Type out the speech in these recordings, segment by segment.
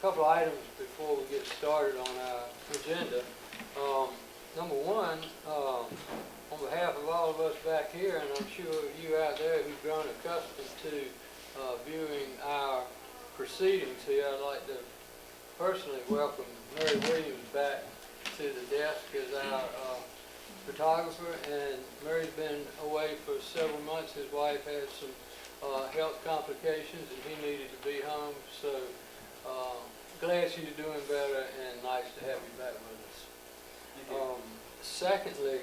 couple items before we get started on our agenda. Number one, on behalf of all of us back here, and I'm sure you out there who've grown accustomed to viewing our proceedings here, I'd like to personally welcome Mary Williams back to the desk as our photographer. And Mary's been away for several months. His wife had some health complications and he needed to be home. So glad she's doing better and nice to have you back with us. Secondly,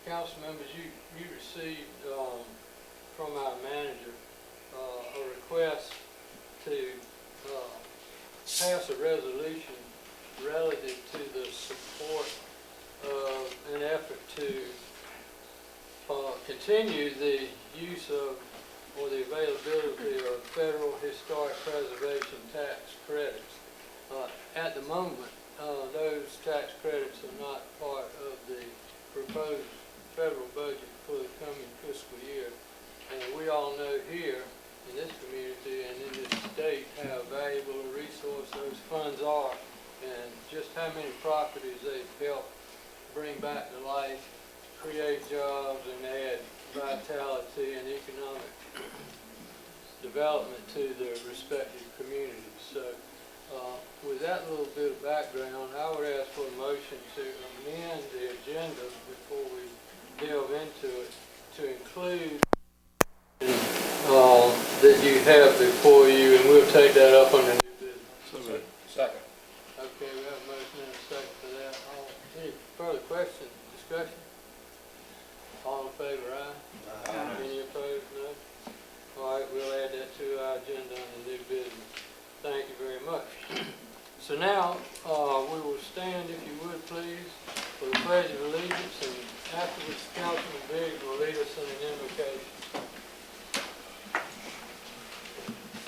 council members, you received from our manager a request to pass a resolution relative to the support of an effort to continue the use of or the availability of federal historic preservation tax credits. At the moment, those tax credits are not part of the proposed federal budget for the coming fiscal year. And we all know here in this community and in this state how valuable a resource those funds are and just how many properties they've helped bring back to life, create jobs, and add vitality and economic development to their respective communities. So with that little bit of background, I would ask for a motion to amend the agenda before we delve into it to include that you have before you, and we'll take that up on the new business. Second. Okay, we have a motion and a second for that. Any further questions, discussion? All in favor, aye? Aye. Any opposed, no? All right, we'll add that to our agenda on the new business. Thank you very much. So now, we will stand, if you would please, for the Pledge of Allegiance, and afterwards, Councilman Biggs will lead us in an invocation.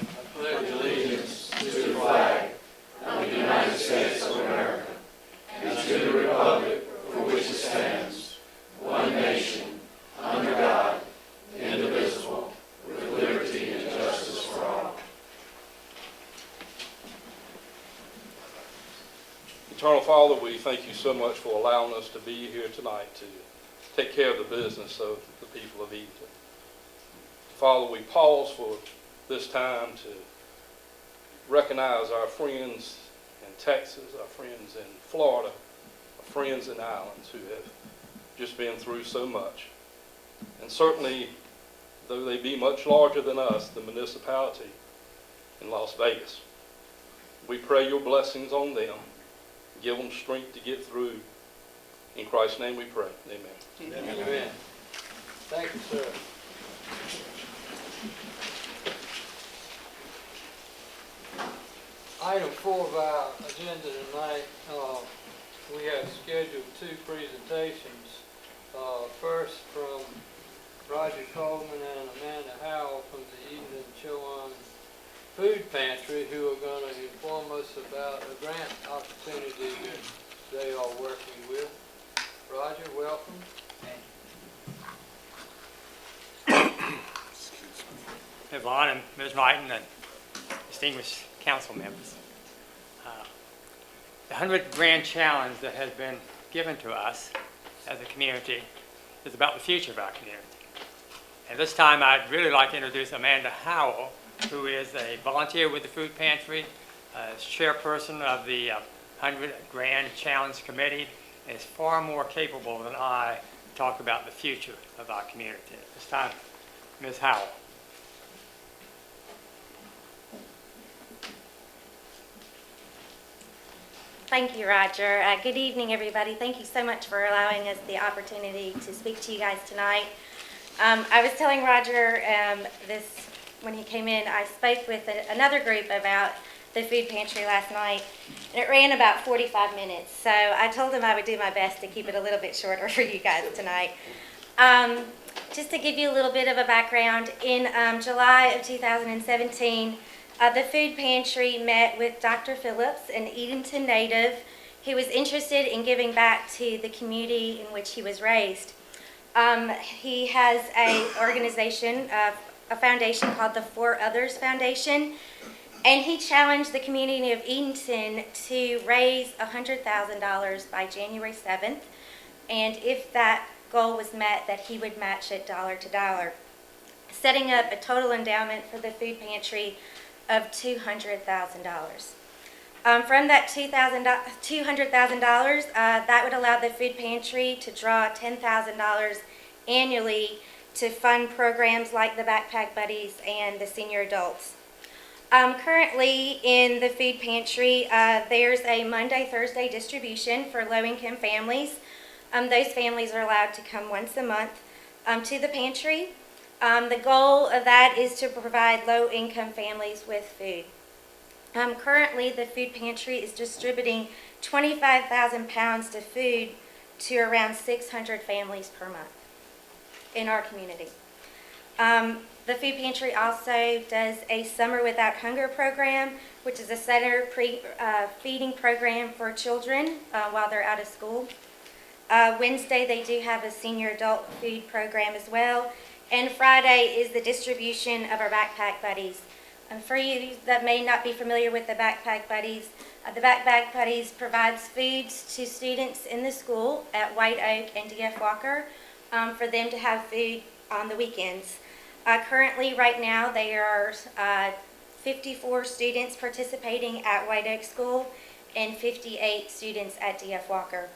I pledge allegiance to the flag of the United States of America and to the republic for which it stands, one nation, under God, indivisible, with liberty and justice for all. Eternal Father, we thank you so much for allowing us to be here tonight to take care of the business of the people of Edenton. Father, we pause for this time to recognize our friends in Texas, our friends in Florida, our friends in the islands who have just been through so much. And certainly, though they be much larger than us, the municipality in Las Vegas, we pray your blessings on them. Give them strength to get through. In Christ's name we pray. Amen. Amen. Amen. Thank you, sir. Item 4 of our agenda tonight, we have scheduled 2 presentations. First from Roger Coleman and Amanda Howell from the Edenton Chowan Food Pantry, who are going to inform us about a grant opportunity that they are working with. Roger, welcome. Ms. Vaughn and Ms. Martin and distinguished council members. The 100 Grand Challenge that has been given to us as a community is about the future of our community. And this time I'd really like to introduce Amanda Howell, who is a volunteer with the Food Pantry, chairperson of the 100 Grand Challenge Committee, and is far more capable than I to talk about the future of our community. At this time, Ms. Howell. Thank you, Roger. Good evening, everybody. Thank you so much for allowing us the opportunity to speak to you guys tonight. I was telling Roger this when he came in. I spoke with another group about the food pantry last night, and it ran about 45 minutes. So I told him I would do my best to keep it a little bit shorter for you guys tonight. Just to give you a little bit of a background, in July of 2017, the food pantry met with Dr. Phillips, an Edenton native who was interested in giving back to the community in which he was raised. He has an organization, a foundation called the For Others Foundation, And he challenged the community of Edenton to raise $100,000 by January 7th. And if that goal was met, that he would match it dollar to dollar, setting up a total endowment for the food pantry of $200,000. From that $200,000, that would allow the food pantry to draw $10,000 annually to fund programs like the Backpack Buddies and the senior adults. Currently in the food pantry, there's a Monday, Thursday distribution for low-income families. Those families are allowed to come once a month to the pantry. The goal of that is to provide low-income families with food. Currently, the food pantry is distributing 25,000 pounds of food to around 600 families per month in our community. The food pantry also does a Summer Without Hunger program, which is a center feeding program for children while they're out of school. Wednesday, they do have a senior adult food program as well. And Friday is the distribution of our Backpack Buddies. For you that may not be familiar with the Backpack Buddies, the Backpack Buddies provides foods to students in the school at White Oak and D.F. Walker for them to have food on the weekends. Currently, right now, there are 54 students participating at White Oak School and 58 students at D.F. Walker.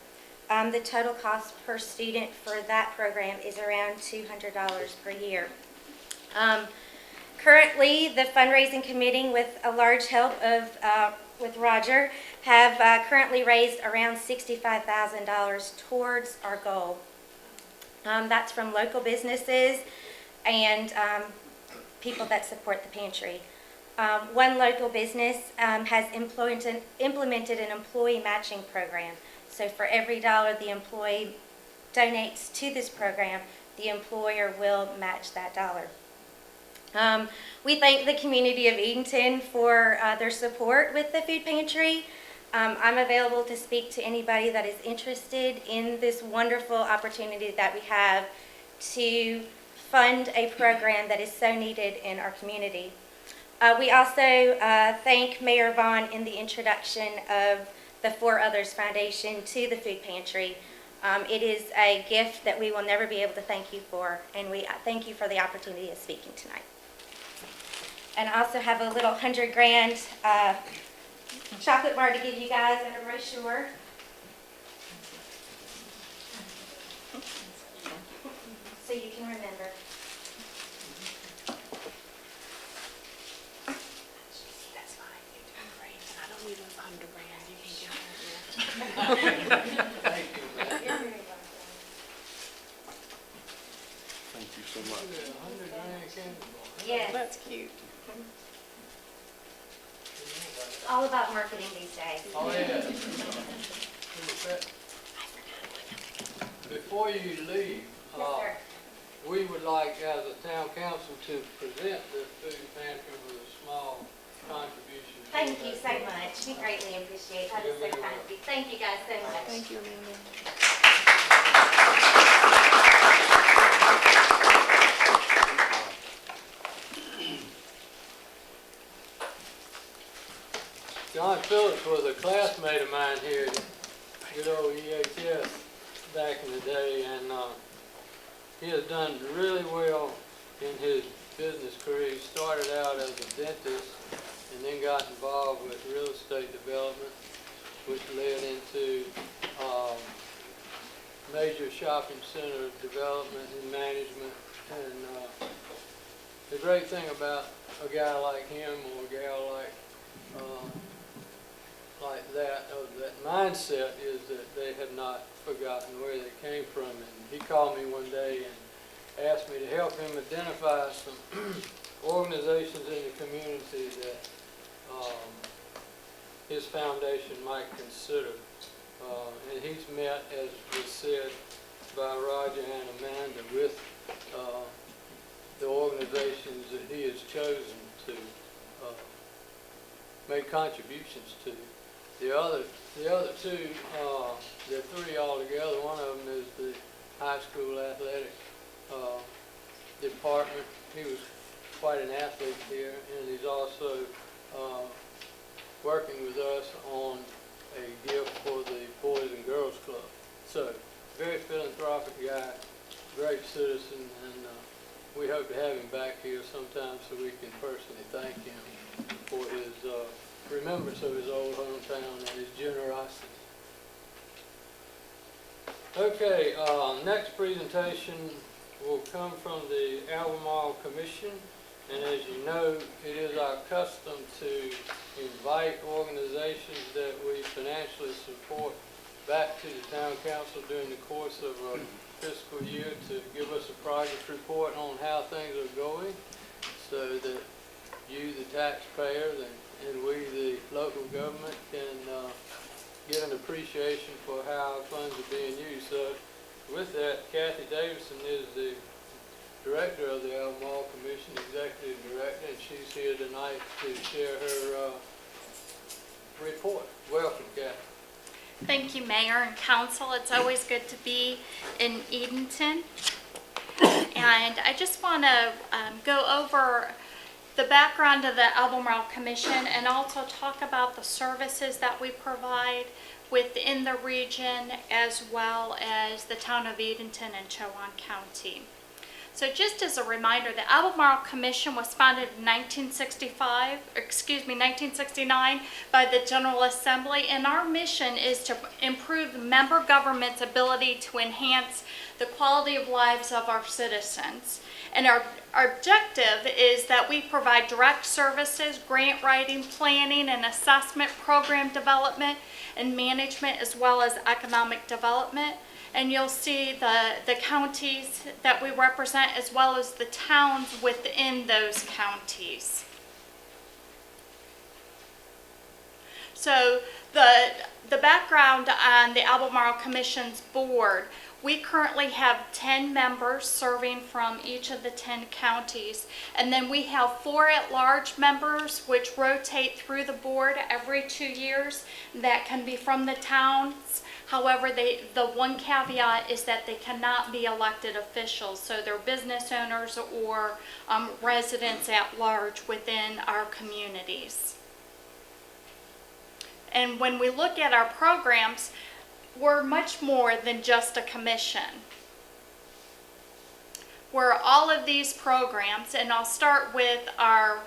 The total cost per student for that program is around $200 per year. Currently, the fundraising committee, with a large help of with Roger, have currently raised around $65,000 towards our goal. That's from local businesses and people that support the pantry. One local business has implemented an employee matching program. So for every dollar the employee donates to this program, the employer will match that dollar. We thank the community of Edenton for their support with the food pantry. I'm available to speak to anybody that is interested in this wonderful opportunity that we have to fund a program that is so needed in our community. We also thank Mayor Vaughn in the introduction of the For Others Foundation to the food pantry. It is a gift that we will never be able to thank you for, and we thank you for the opportunity of speaking tonight. And I also have a little 100 grand chocolate bar to give you guys and a brochure. So you can remember. That's fine. You do great. I don't need those 100 grand. You can get Thank you, man. You're very welcome. Thank you so much. 100 grand candy bar. Yes, That's cute. it's all about marketing these days. Oh, yeah. Before you leave, Yes, sir. we would like, as a town council, to present the food pantry with a small contribution. to Thank you that. so much. We greatly appreciate that. It's so kind of you. Thank you guys so much. Thank you, Amanda. John Phillips was a classmate of mine here at good old EHS back in the day, and he has done really well in his business career. He started out as a dentist and then got involved with real estate development, which led into major shopping center development and management. And the great thing about a guy like him or a gal like that, of that mindset, is that they have not forgotten where they came from. And he called me one day and asked me to help him identify some organizations in the community that his foundation might consider. And he's met, as was said by Roger and Amanda, with the organizations that he has chosen to make contributions to. The other two, there are three altogether. One of them is the high school athletic department. He was quite an athlete here, and he's also working with us on a gift for the Boys and Girls Club. So, very philanthropic guy, great citizen, and we hope to have him back here sometime so we can personally thank him for his remembrance of his old hometown and his generosity. Okay, next presentation will come from the Albemarle Commission, and as you know, it is our custom to invite organizations that we financially support back to the town council during the course of a fiscal year to give us a progress report on how things are going, so that you, the taxpayers, and we, the local government, can get an appreciation for how our funds are being used. So with that, Kathy Davidson is the director of the Albemarle Commission, executive director, and she's here tonight to share her report. Welcome, Kathy. Thank you, Mayor and Council. It's always good to be in Edenton. And I just want to go over the background of the Albemarle Commission and also talk about the services that we provide within the region, as well as the town of Edenton and Chowan County. So just as a reminder, the Albemarle Commission was founded in 1969 by the General Assembly, and our mission is to improve member government's ability to enhance the quality of lives of our citizens. And our objective is that we provide direct services, grant writing, planning and assessment, program development and management, as well as economic development. And you'll see the counties that we represent, as well as the towns within those counties. So the background on the Albemarle Commission's board: we currently have 10 members serving from each of the 10 counties. And then we have 4 at-large members, which rotate through the board every 2 years, that can be from the towns. However, the one caveat is that they cannot be elected officials, so they're business owners or residents at large within our communities. And when we look at our programs, we're much more than just a commission. We're all of these programs, and I'll start with our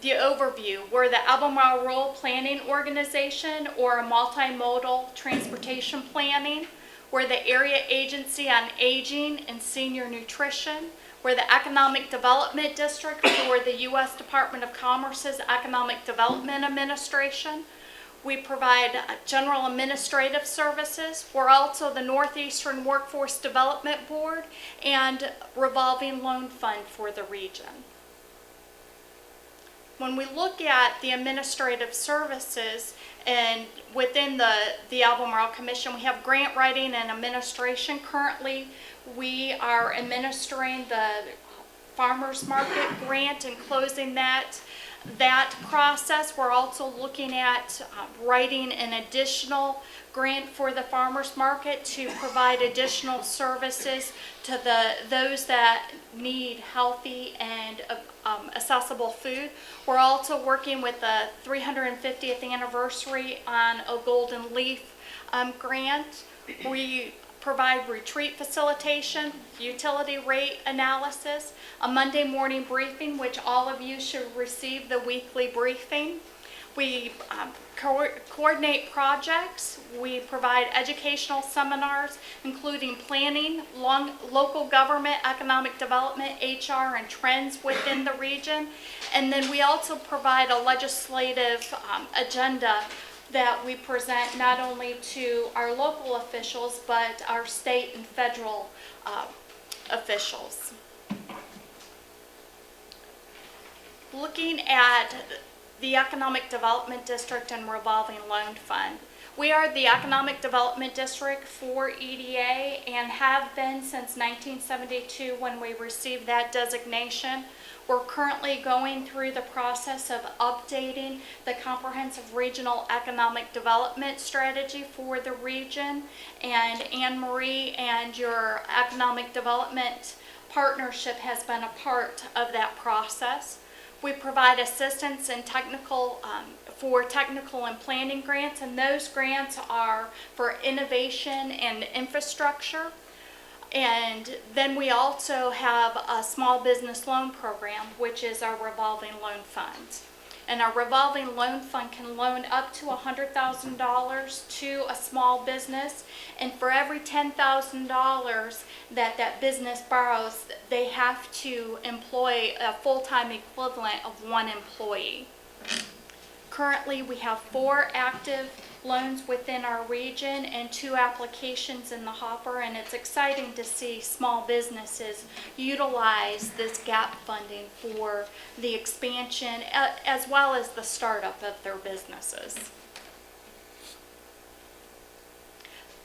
the overview. We're the Albemarle Rural Planning Organization, or a multimodal transportation planning. We're the Area Agency on Aging and Senior Nutrition. We're the Economic Development District for the U.S. Department of Commerce's Economic Development Administration. We provide general administrative services. We're also the Northeastern Workforce Development Board and revolving loan fund for the region. When we look at the administrative services and within the Albemarle Commission, we have grant writing and administration. Currently, we are administering the farmers market grant and closing that process. We're also looking at writing an additional grant for the farmers market to provide additional services to those that need healthy and accessible food. We're also working with the 350th anniversary on a Golden Leaf grant. We provide retreat facilitation, utility rate analysis, a Monday morning briefing, which all of you should receive the weekly briefing. We coordinate projects. We provide educational seminars, including planning, local government, economic development, HR, and trends within the region. And then we also provide a legislative agenda that we present not only to our local officials, but our state and federal officials. Looking at the Economic Development District and Revolving Loan Fund. We are the Economic Development District for EDA and have been since 1972 when we received that designation. We're currently going through the process of updating the Comprehensive Regional Economic Development Strategy for the region, and Anne Marie and your Economic Development Partnership has been a part of that process. We provide assistance in for technical and planning grants, and those grants are for innovation and infrastructure. And then we also have a small business loan program, which is our revolving loan fund. And our revolving loan fund can loan up to $100,000 to a small business. And for every $10,000 that business borrows, they have to employ a full-time equivalent of 1 employee. Currently, we have 4 active loans within our region and 2 applications in the hopper, and it's exciting to see small businesses utilize this gap funding for the expansion as well as the startup of their businesses.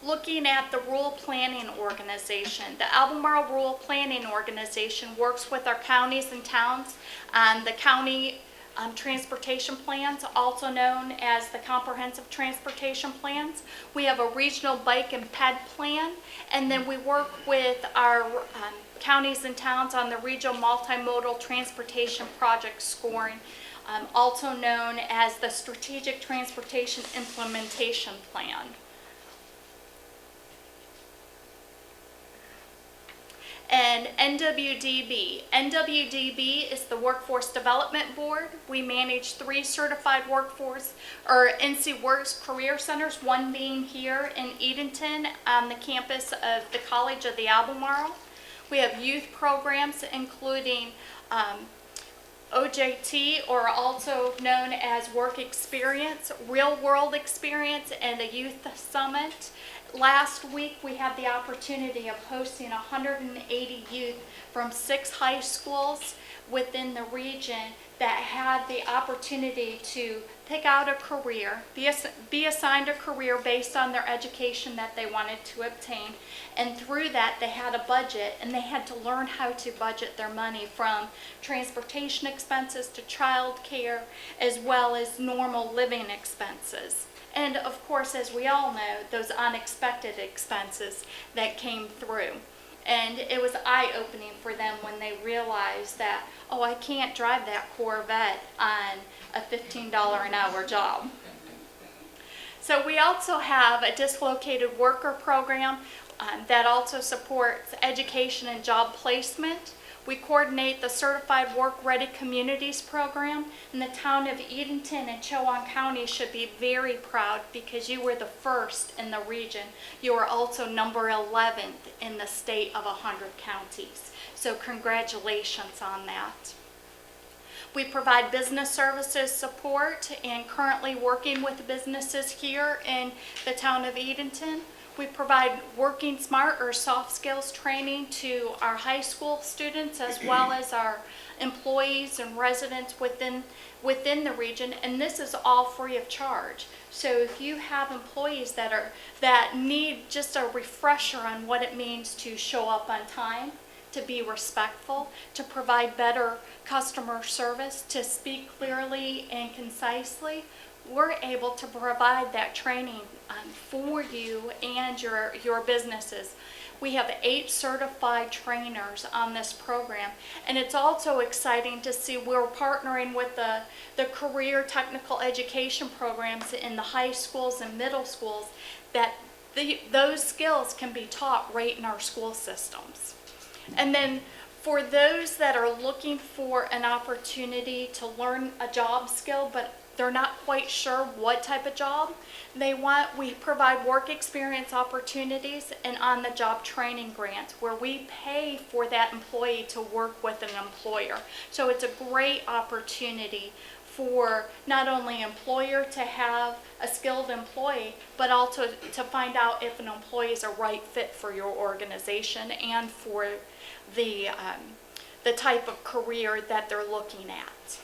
Looking at the Rural Planning Organization, the Albemarle Rural Planning Organization works with our counties and towns on the county transportation plans, also known as the comprehensive transportation plans. We have a regional bike and ped plan, and then we work with our counties and towns on the regional multimodal transportation project scoring, also known as the strategic transportation implementation plan. And NWDB is the Workforce Development Board. We manage 3 certified workforce or NC Works career centers, one being here in Edenton on the campus of the College of the Albemarle. We have youth programs including OJT, or also known as Work Experience, Real World Experience, and a Youth Summit. Last week we had the opportunity of hosting 180 youth from 6 high schools within the region that had the opportunity to pick out a career, be assigned a career based on their education that they wanted to obtain, and through that they had a budget, and they had to learn how to budget their money from transportation expenses to child care as well as normal living expenses. And of course, as we all know, those unexpected expenses that came through. And it was eye-opening for them when they realized that, oh, I can't drive that Corvette on a $15 an hour job. So we also have a dislocated worker program that also supports education and job placement. We coordinate the Certified Work Ready Communities program, and the town of Edenton and Chowan County should be very proud because you were the first in the region. You are also number 11th in the state of 100 counties. So congratulations on that. We provide business services support and currently working with businesses here in the town of Edenton. We provide working smart or soft skills training to our high school students as well as our employees and residents within the region, and this is all free of charge. So if you have employees that need just a refresher on what it means to show up on time, to be respectful, to provide better customer service, to speak clearly and concisely, we're able to provide that training for you and your businesses. We have 8 certified trainers on this program, and it's also exciting to see we're partnering with the career technical education programs in the high schools and middle schools, that those skills can be taught right in our school systems. And then for those that are looking for an opportunity to learn a job skill, but they're not quite sure what type of job we provide work experience opportunities and on-the-job training grants where we pay for that employee to work with an employer. So it's a great opportunity for not only employer to have a skilled employee, but also to find out if an employee is a right fit for your organization and for the type of career that they're looking at.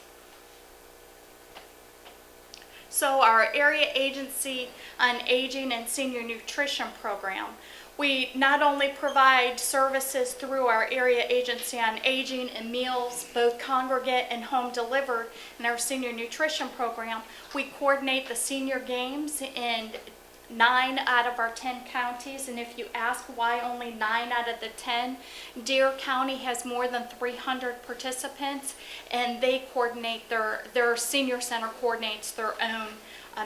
So our Area Agency on Aging and Senior Nutrition Program, we not only provide services through our Area Agency on Aging and meals, both congregate and home delivered, in our Senior Nutrition Program, we coordinate the senior games and 9 out of our 10 counties, and if you ask why only 9 out of the 10, Dare County has more than 300 participants, and they coordinate their senior center coordinates their own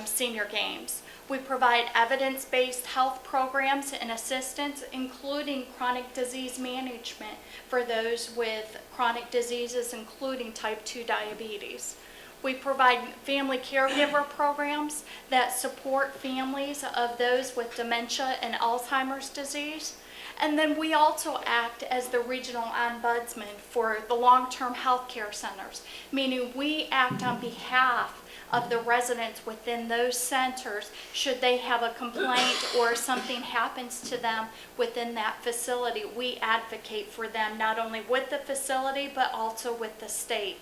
senior games. We provide evidence-based health programs and assistance, including chronic disease management for those with chronic diseases, including type 2 diabetes. We provide family caregiver programs that support families of those with dementia and Alzheimer's disease. And then we also act as the regional ombudsman for the long-term health care centers, meaning we act on behalf of the residents within those centers should they have a complaint or something happens to them within that facility. We advocate for them not only with the facility but also with the state.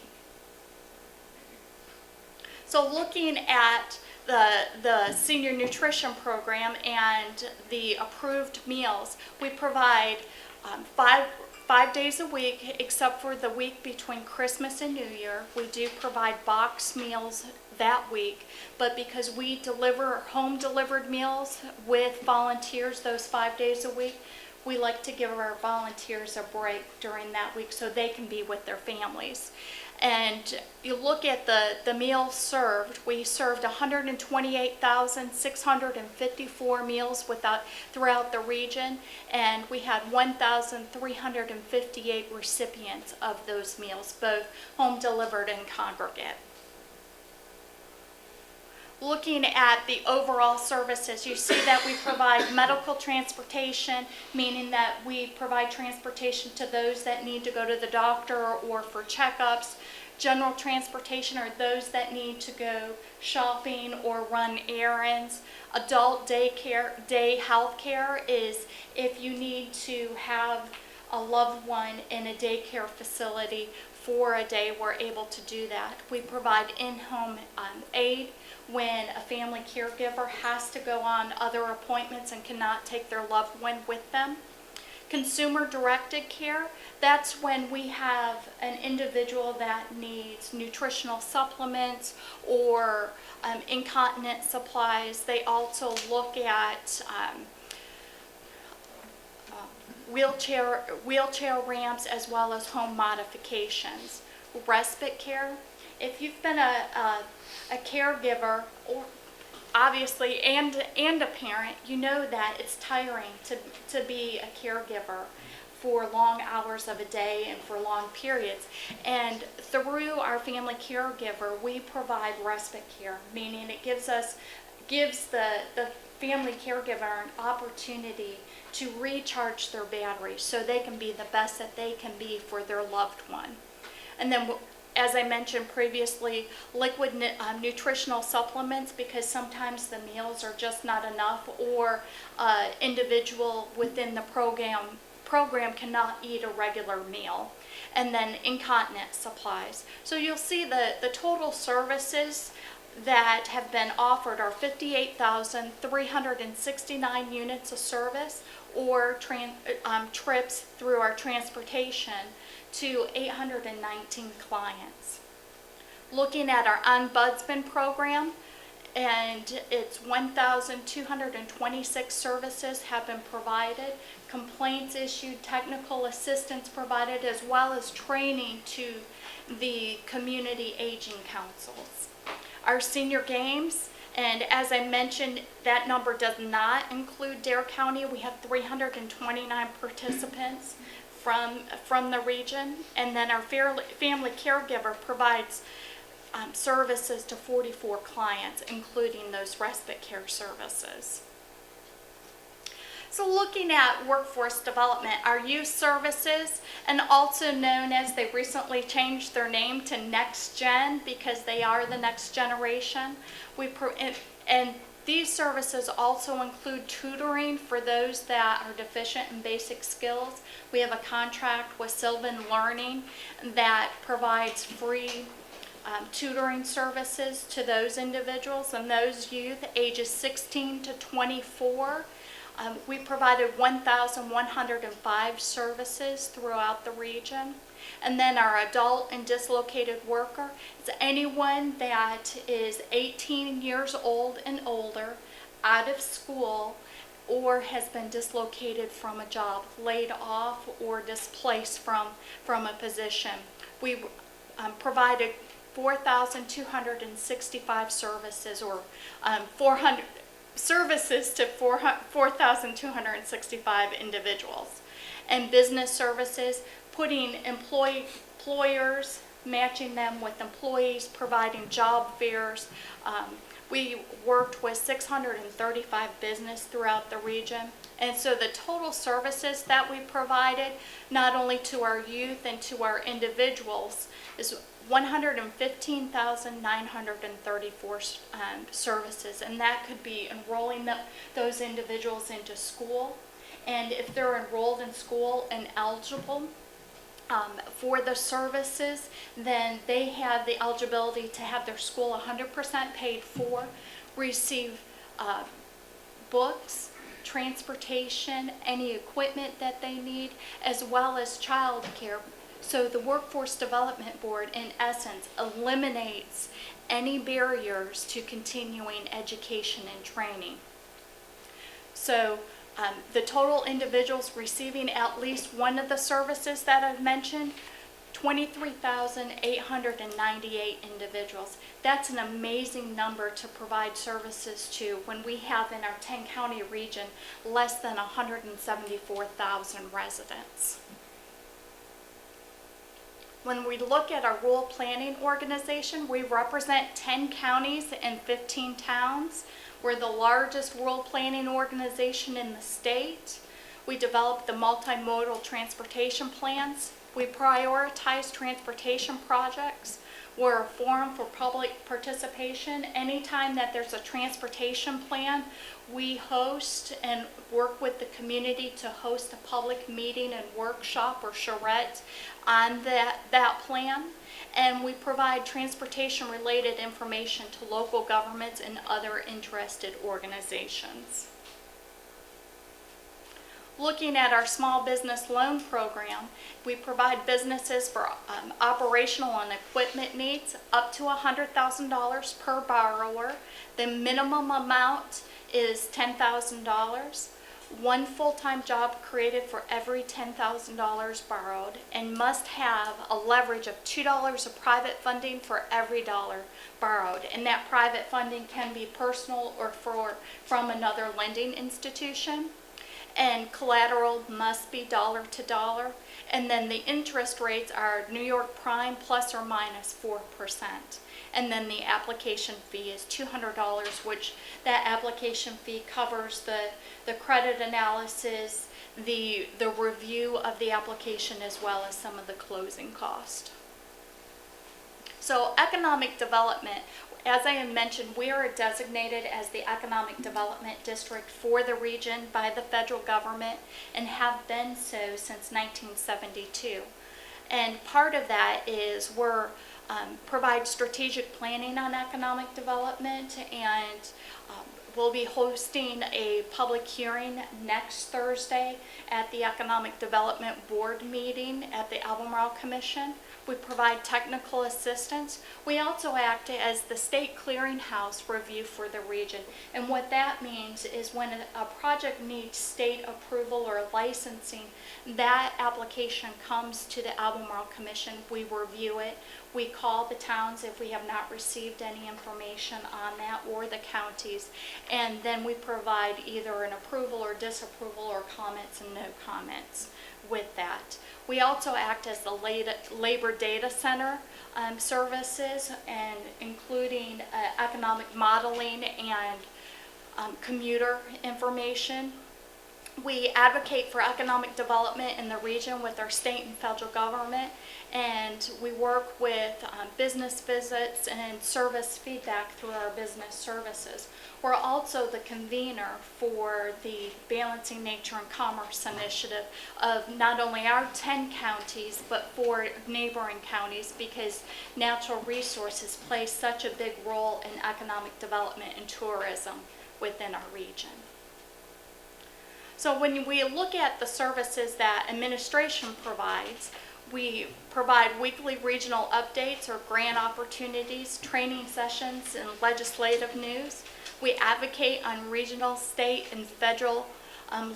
So looking at the senior nutrition program and the approved meals, we provide 5 days a week, except for the week between Christmas and New Year. We do provide box meals that week, but because we deliver home delivered meals with volunteers those 5 days a week, we like to give our volunteers a break during that week so they can be with their families. And you look at the meals served, we served 128,654 meals throughout the region, and we had 1,358 recipients of those meals, both home delivered and congregate. Looking at the overall services, you see that we provide medical transportation, meaning that we provide transportation to those that need to go to the doctor or for checkups. General transportation are those that need to go shopping or run errands. Adult day health care is if you need to have a loved one in a daycare facility for a day, we're able to do that. We provide in-home aid when a family caregiver has to go on other appointments and cannot take their loved one with them. Consumer-directed care, that's when we have an individual that needs nutritional supplements or incontinence supplies. They also look at wheelchair ramps as well as home modifications. Respite care, if you've been a caregiver, or obviously, and a parent, you know that it's tiring to be a caregiver for long hours of a day and for long periods. And through our family caregiver, we provide respite care, meaning it gives the family caregiver an opportunity to recharge their batteries so they can be the best that they can be for their loved one. And then, as I mentioned previously, liquid nutritional supplements, because sometimes the meals are just not enough, or individual within the program cannot eat a regular meal. And then incontinence supplies. So you'll see the total services that have been offered are 58,369 units of service, or trips through our transportation to 819 clients. Looking at our ombudsman program, and it's 1,226 services have been provided, complaints issued, technical assistance provided, as well as training to the community aging councils. Our senior games, and as I mentioned, that number does not include Dare County. We have 329 participants from the region, and then our family caregiver provides services to 44 clients, including those respite care services. So looking at workforce development, our youth services, and also known as, they recently changed their name to Next Gen because they are the next generation. And these services also include tutoring for those that are deficient in basic skills. We have a contract with Sylvan Learning that provides free tutoring services to those individuals and those youth ages 16 to 24. We provided 1,105 services throughout the region. And then our adult and dislocated worker is anyone that is 18 years old and older, out of school or has been dislocated from a job, laid off or displaced from a position. We provided 4,265 services, or 400 services to 4,265 individuals. And business services, putting employers, matching them with employees, providing job fairs. We worked with 635 businesses throughout the region. And so the total services that we provided, not only to our youth and to our individuals, is 115,934 services. And that could be enrolling those individuals into school. And if they're enrolled in school and eligible for the services, then they have the eligibility to have their school 100% paid for, receive books, transportation, any equipment that they need, as well as child care. So the Workforce Development Board, in essence, eliminates any barriers to continuing education and training. So the total individuals receiving at least one of the services that I've mentioned, 23,898 individuals. That's an amazing number to provide services to when we have in our 10-county region less than 174,000 residents. When we look at our rural planning organization, we represent 10 counties and 15 towns. We're the largest rural planning organization in the state. We develop the multimodal transportation plans. We prioritize transportation projects. We're a forum for public participation. Anytime that there's a transportation plan, we host and work with the community to host a public meeting and workshop or charrette on that plan. And we provide transportation-related information to local governments and other interested organizations. Looking at our small business loan program, we provide businesses for operational and equipment needs up to $100,000 per borrower. The minimum amount is $10,000. One full-time job created for every $10,000 borrowed, and must have a leverage of $2 of private funding for every dollar borrowed. And that private funding can be personal or from another lending institution. And collateral must be dollar to dollar. And then the interest rates are New York Prime plus or minus 4%. And then the application fee is $200, which that application fee covers the credit analysis, the review of the application, as well as some of the closing cost. So economic development, as I had mentioned, we are designated as the economic development district for the region by the federal government and have been so since 1972. And part of that is we're provide strategic planning on economic development, and we'll be hosting a public hearing next Thursday at the Economic Development Board meeting at the Albemarle Commission. We provide technical assistance. We also act as the state clearinghouse review for the region. And what that means is when a project needs state approval or licensing, that application comes to the Albemarle Commission. We review it. We call the towns if we have not received any information on that, or the counties. And then we provide either an approval or disapproval or comments and no comments with that. We also act as the labor data center services, and including economic modeling and commuter information. We advocate for economic development in the region with our state and federal government, and we work with business visits and service feedback through our business services. We're also the convener for the Balancing Nature and Commerce initiative of not only our 10 counties, but 4 neighboring counties, because natural resources play such a big role in economic development and tourism within our region. So when we look at the services that administration provides, we provide weekly regional updates or grant opportunities, training sessions, and legislative news. We advocate on regional, state, and federal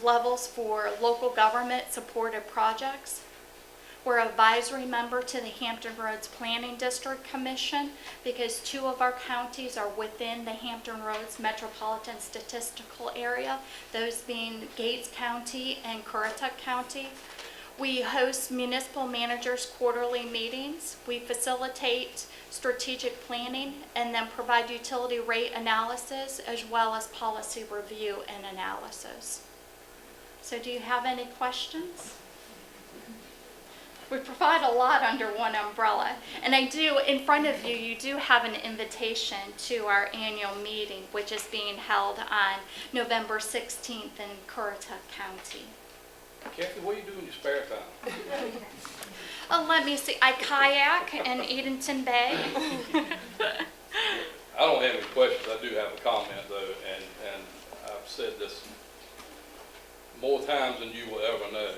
levels for local government supported projects. We're an advisory member to the Hampton Roads Planning District Commission because 2 of our counties are within the Hampton Roads Metropolitan Statistical Area, those being Gates County and Currituck County. We host municipal managers' quarterly meetings. We facilitate strategic planning and then provide utility rate analysis as well as policy review and analysis. So do you have any questions? We provide a lot under one umbrella. And I do, in front of you, you do have an invitation to our annual meeting, which is being held on November 16th in Currituck County. Kathy, what do you do in your spare time? Let me see, I kayak in Edenton Bay. I don't have any questions. I do have a comment though, and I've said this more times than you will ever know.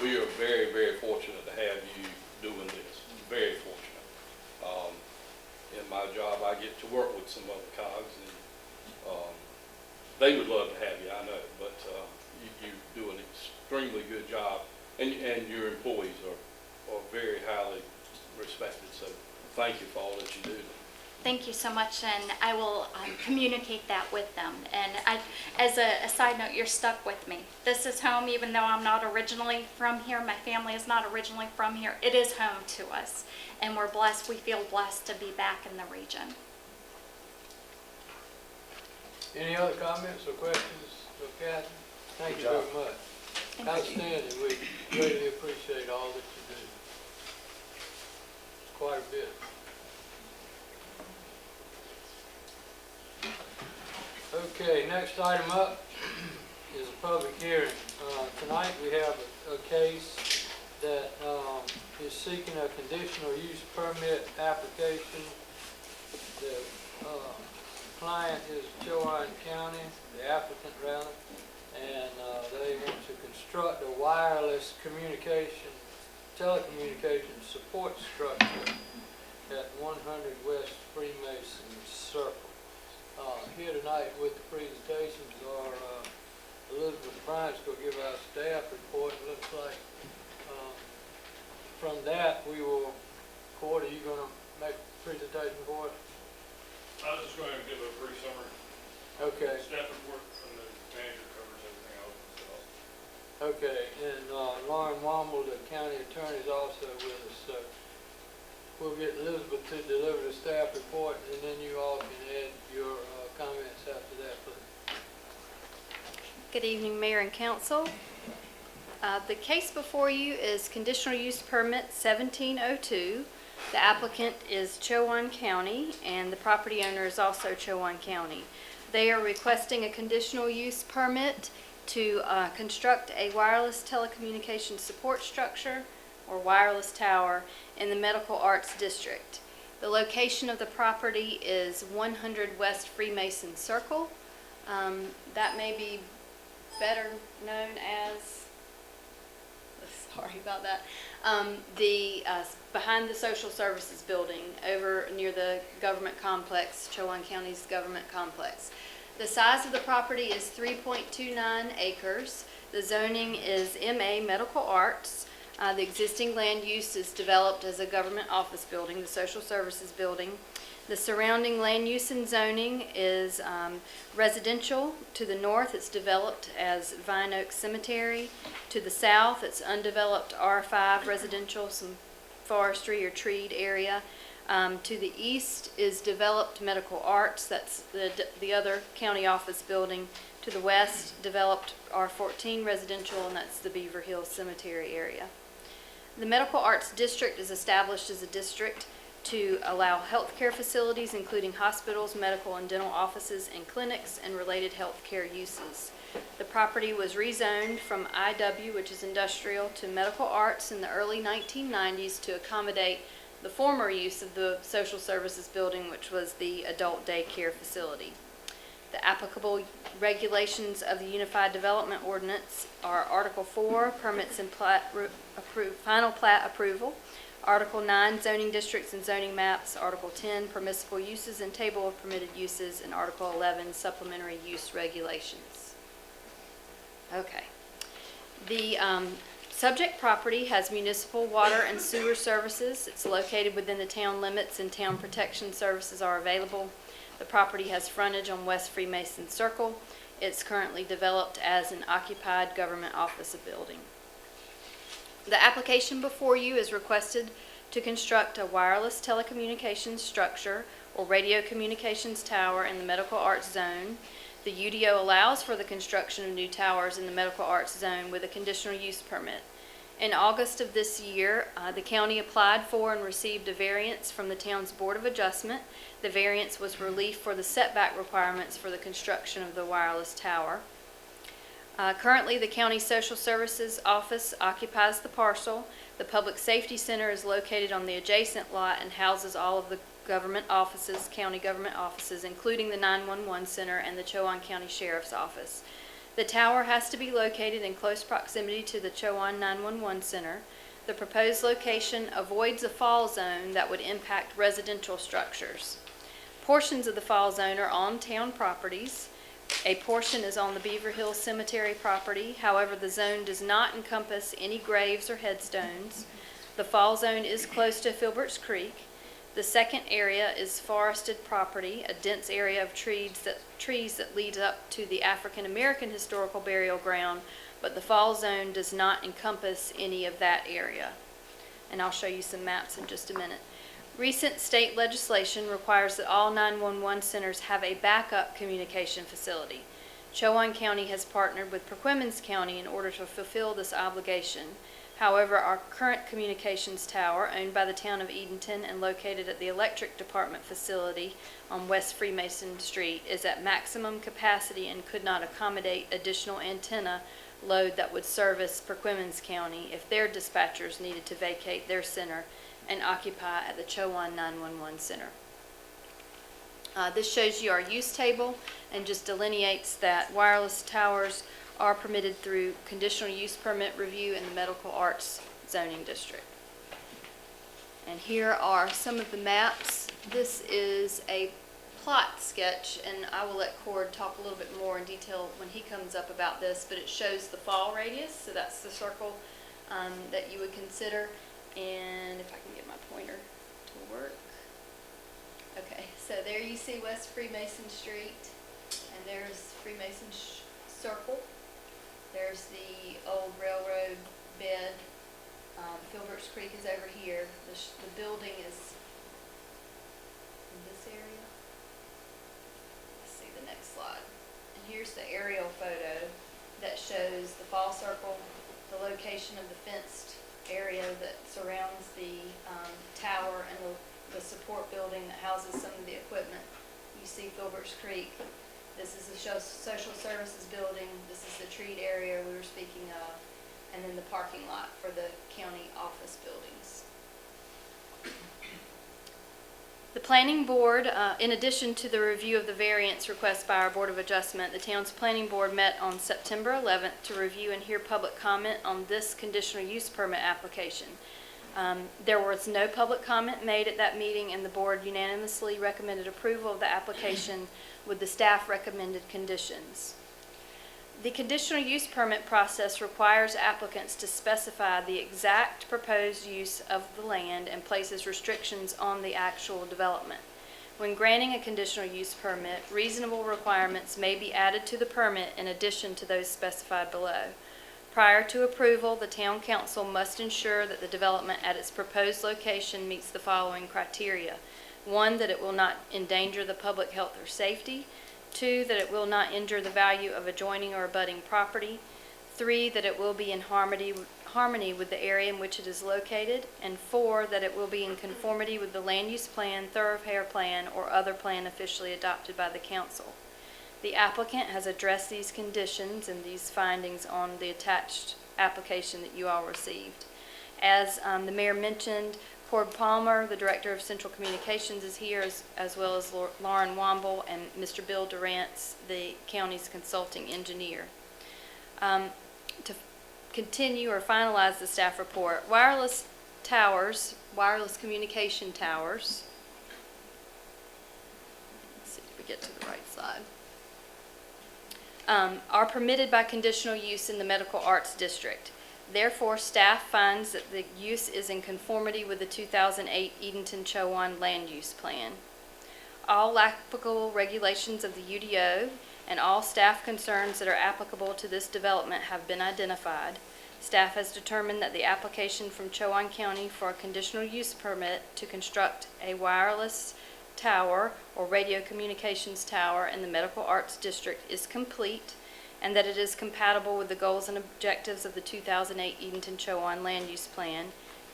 We are very, very fortunate to have you doing this. Very fortunate. In my job, I get to work with some other cogs, and they would love to have you, I know, but you do an extremely good job, and your employees are very highly respected. So thank you for all that you do. Thank you so much, and I will communicate that with them. And as a side note, you're stuck with me. This is home, even though I'm not originally from here. My family is not originally from here. It is home to us, and we're blessed. We feel blessed to be back in the region. Any other comments or questions for Kathy? Thank you Good job. very much. Thank you. Outstanding. We greatly appreciate all that you do. It's quite a bit. Okay, next item up is a public hearing. Tonight we have a case that is seeking a conditional use permit application. The client is Chowan County, the applicant rather, and they want to construct a wireless telecommunication support structure at 100 West Freemason Circle. Here tonight with the presentations are Elizabeth Bryant's going to give our staff report. It looks like from that we will, Court, are you going to make a presentation for us? I was just going to give a brief summary. Okay. Staff report from the manager covers everything else. Okay, and Lauren Womble, the county attorney, is also with us. So we'll get Elizabeth to deliver the staff report, and then you all can add your comments after that, please. Good evening, Mayor and Council. The case before you is Conditional Use Permit 1702. The applicant is Chowan County, and the property owner is also Chowan County. They are requesting a conditional use permit to construct a wireless telecommunications support structure, or wireless tower, in the Medical Arts District. The location of the property is 100 West Freemason Circle. That may be better known as, sorry about that, behind the Social Services Building over near the government complex, Chowan County's government complex. The size of the property is 3.29 acres. The zoning is MA Medical Arts. The existing land use is developed as a government office building, the Social Services Building. The surrounding land use and zoning is residential. To the north, it's developed as Vine Oak Cemetery. To the south, it's undeveloped R5 residential, some forestry or treed area. To the east is developed medical arts, that's the other county office building. To the west, developed R14 residential, and that's the Beaver Hill Cemetery area. The Medical Arts District is established as a district to allow healthcare facilities, including hospitals, medical and dental offices, and clinics, and related healthcare uses. The property was rezoned from IW, which is industrial, to medical arts in the early 1990s to accommodate the former use of the Social Services Building, which was the adult daycare facility. The applicable regulations of the Unified Development Ordinance are Article 4, Permits and Final Plat Approval, Article 9, zoning districts and zoning maps. Article 10, permissible uses and table of permitted uses. And Article 11, supplementary use regulations. Okay. The subject property has municipal water and sewer services. It's located within the town limits and town protection services are available. The property has frontage on West Freemason Circle. It's currently developed as an occupied government office building. The application before you is requested to construct a wireless telecommunications structure or radio communications tower in the medical arts zone. The UDO allows for the construction of new towers in the medical arts zone with a conditional use permit. In August of this year, the county applied for and received a variance from the town's Board of Adjustment. The variance was relief for the setback requirements for the construction of the wireless tower. Currently, the County Social Services Office occupies the parcel. The Public Safety Center is located on the adjacent lot and houses all of the government offices, county government offices, including the 911 Center and the Chowan County Sheriff's Office. The tower has to be located in close proximity to the Chowan 911 Center. The proposed location avoids a fall zone that would impact residential structures. Portions of the fall zone are on town properties. A portion is on the Beaver Hill Cemetery property. However, the zone does not encompass any graves or headstones. The fall zone is close to Filbert's Creek. The second area is forested property, a dense area of trees that leads up to the African American Historical Burial Ground, but the fall zone does not encompass any of that area. And I'll show you some maps in just a minute. Recent state legislation requires that all 911 centers have a backup communication facility. Chowan County has partnered with Perquimans County in order to fulfill this obligation. However, our current communications tower, owned by the town of Edenton and located at the electric department facility on West Freemason Street, is at maximum capacity and could not accommodate additional antenna load that would service Perquimans County if their dispatchers needed to vacate their center and occupy at the Chowan 911 Center. This shows you our use table and just delineates that wireless towers are permitted through conditional use permit review in the medical arts zoning district. And here are some of the maps. This is a plot sketch, and I will let Cord talk a little bit more in detail when he comes up about this, but it shows the fall radius, so that's the circle that you would consider. And if I can get my pointer to work. Okay, so there you see West Freemason Street, and there's Freemason Circle. There's the old railroad bed. Filbert's Creek is over here. The building is in this area. Let's see the next slide. And here's the aerial photo that shows the fall circle, the location of the fenced area that surrounds the tower and the support building that houses some of the equipment. You see Filbert's Creek. This is the social services building. This is the treat area we were speaking of, and then the parking lot for the county office buildings. The planning board, in addition to the review of the variance request by our Board of Adjustment, the town's planning board met on September 11th to review and hear public comment on this conditional use permit application. There was no public comment made at that meeting, and the board unanimously recommended approval of the application with the staff recommended conditions. The conditional use permit process requires applicants to specify the exact proposed use of the land and places restrictions on the actual development. When granting a conditional use permit, reasonable requirements may be added to the permit in addition to those specified below. Prior to approval, the town council must ensure that the development at its proposed location meets the following criteria. 1, that it will not endanger the public health or safety. 2, that it will not injure the value of adjoining or abutting property. 3, that it will be in harmony with the area in which it is located. And 4, that it will be in conformity with the land use plan, thoroughfare plan, or other plan officially adopted by the council. The applicant has addressed these conditions and these findings on the attached application that you all received. As the mayor mentioned, Cord Palmer, the Director of Central Communications, is here, as well as Lauren Womble and Mr. Bill Durantz, the county's consulting engineer. To continue or finalize the staff report, wireless towers, wireless communication towers. Let's see, did we get to the right slide? Are permitted by conditional use in the medical arts district. Therefore, staff finds that the use is in conformity with the 2008 Edenton-Chowan Land Use Plan. All applicable regulations of the UDO and all staff concerns that are applicable to this development have been identified. Staff has determined that the application from Chowan County for a conditional use permit to construct a wireless tower or radio communications tower in the medical arts district is complete, and that it is compatible with the goals and objectives of the 2008 Edenton-Chowan Land Use Plan,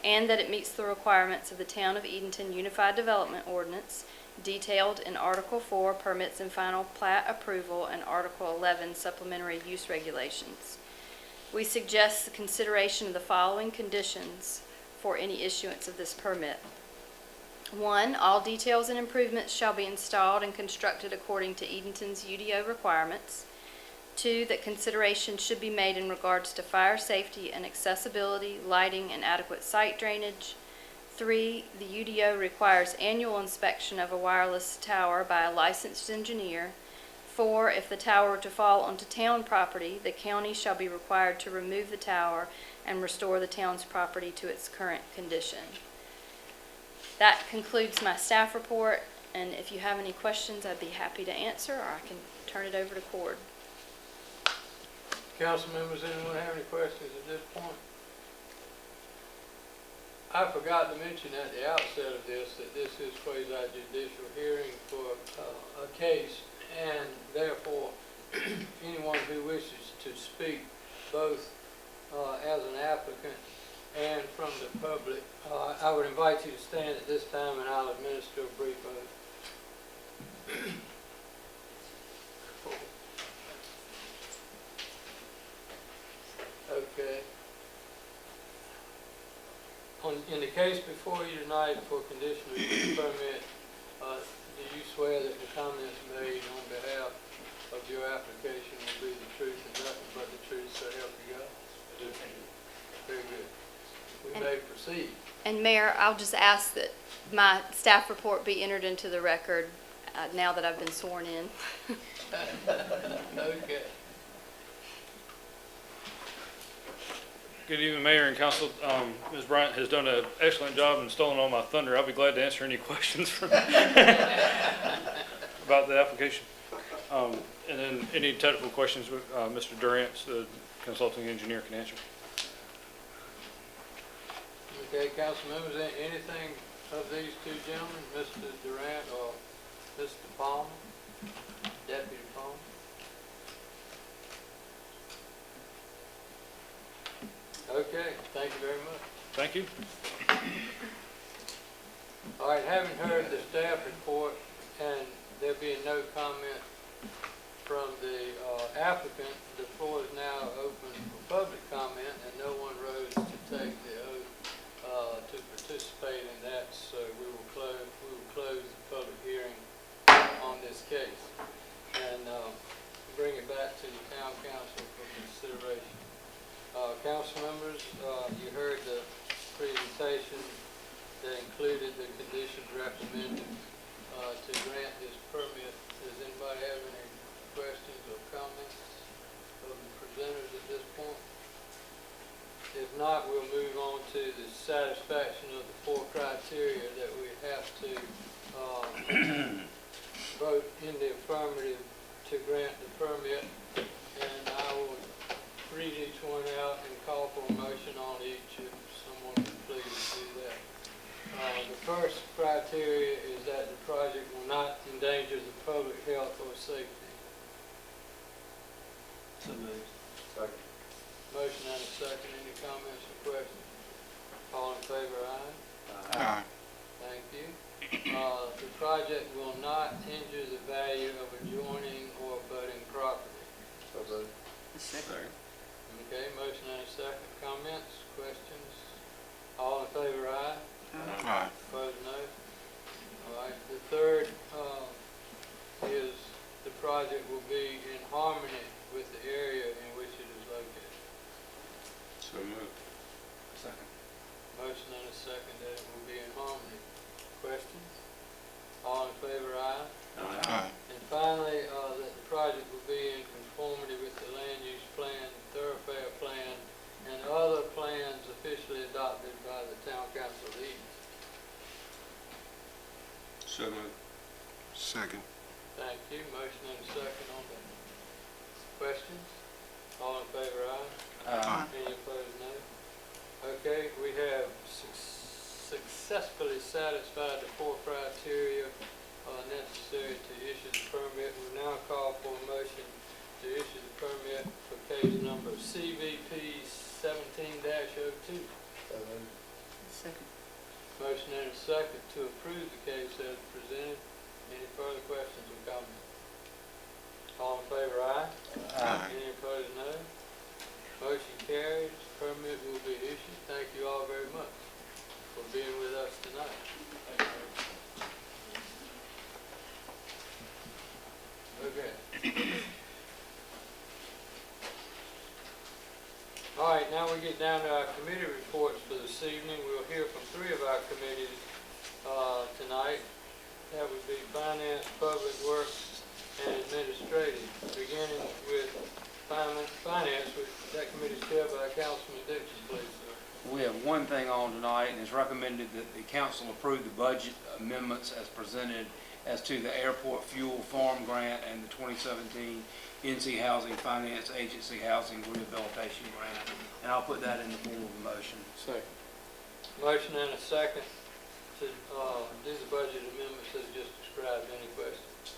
and that it meets the requirements of the Town of Edenton Unified Development Ordinance, detailed in Article 4 Permits and Final Plat Approval and Article 11 Supplementary Use Regulations. We suggest the consideration of the following conditions for any issuance of this permit. 1, all details and improvements shall be installed and constructed according to Edenton's UDO requirements. 2, that consideration should be made in regards to fire safety and accessibility, lighting, and adequate site drainage. 3, the UDO requires annual inspection of a wireless tower by a licensed engineer. 4, if the tower were to fall onto town property, the county shall be required to remove the tower and restore the town's property to its current condition. That concludes my staff report, and if you have any questions, I'd be happy to answer, or I can turn it over to Cord. Council members, anyone have any questions at this point? I forgot to mention at the outset of this that this is quasi-judicial hearing for a case, and therefore anyone who wishes to speak both as an applicant and from the public, I would invite you to stand at this time and I'll administer a brief oath. Okay. In the case before you tonight for conditional use permit, do you swear that the comments made on behalf of your application will be the truth and nothing but the truth, so help you God? I do. Very good. We may proceed. And Mayor, I'll just ask that my staff report be entered into the record now that I've been sworn in. Okay. Good evening, Mayor and Council. Ms. Bryant has done an excellent job in stolen all my thunder. I'll be glad to answer any questions from about the application. And then any technical questions Mr. Durant, the consulting engineer, can answer. Okay, council members, anything of these two gentlemen, Mr. Durant or Mr. Palmer, Deputy Palmer? Okay, thank you very much. Thank you. All right, having heard the staff report and there being no comment from the applicant, the floor is now open for public comment, and no one rose to take the oath to participate in that, so we will close the public hearing on this case and bring it back to the town council for consideration. Council members, you heard the presentation that included the conditions recommended to grant this permit. Does anybody have any questions or comments of the presenters at this point? If not, we'll move on to the satisfaction of the 4 criteria that we have to vote in the affirmative to grant the permit, and I will read each one out and call for a motion on each if someone would please do that. The first criteria is that the project will not endanger the public health or safety. So moved. Second. Motion and a second. Any comments or questions? All in favor, aye? Aye. Thank you. The project will not injure the value of adjoining or abutting property. So moved. Second. Okay, motion and a second. Comments, questions? All in favor, aye? Aye. Opposed, no. All right, the third is the project will be in harmony with the area in which it is located. So moved. Second. Motion and a second that it will be in harmony. Questions? All in favor, aye? Aye. And finally, that the project will be in conformity with the land use plan, thoroughfare plan, and other plans officially adopted by the Town Council of Edenton. So moved. Second. Thank you. Motion and a second on that. Questions? All in favor, aye? Any opposed, no? Okay, we have successfully satisfied the 4 criteria necessary to issue the permit. We now call for a motion to issue the permit for case number CVP 17-02. Second. Motion and a second to approve the case as presented. Any further questions or comments? All in favor, aye? Aye. Any opposed, no? Motion carries. Permit will be issued. Thank you all very much for being with us tonight. Okay. All right, now we get down to our committee reports for this evening. We'll hear from 3 of our committees tonight. That would be Finance, Public Works, and Administrative. Beginning with Finance, that committee is chaired by Councilman Dixon, please, sir. We have one thing on tonight, and it's recommended that the council approve the budget amendments as presented as to the airport fuel farm grant and the 2017 NC Housing Finance Agency Housing Rehabilitation Grant. And I'll put that in the form of a motion. Second. Motion and a second to do the budget amendments as just described. Any questions?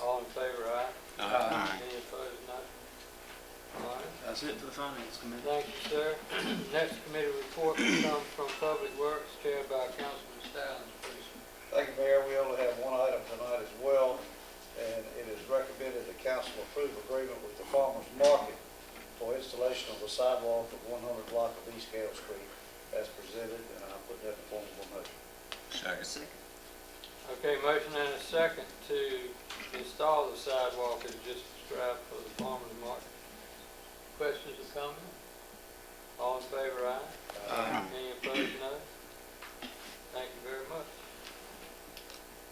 All in favor, aye? Aye. Any opposed, no? All right. That's it for the Finance Committee. Thank you, sir. Next committee report will come from Public Works, chaired by Councilman Stallings, please. Thank you, Mayor. We only have one item tonight as well, and it is recommended the council approve agreement with the Farmers Market for installation of a sidewalk at 100 block of East Gale Street as presented, and I'll put that in the form of a motion. Second. Okay, motion and a second to install the sidewalk as just described for the farmers market. Questions or comments? All in favor, aye? Aye. Any opposed, no? Thank you very much.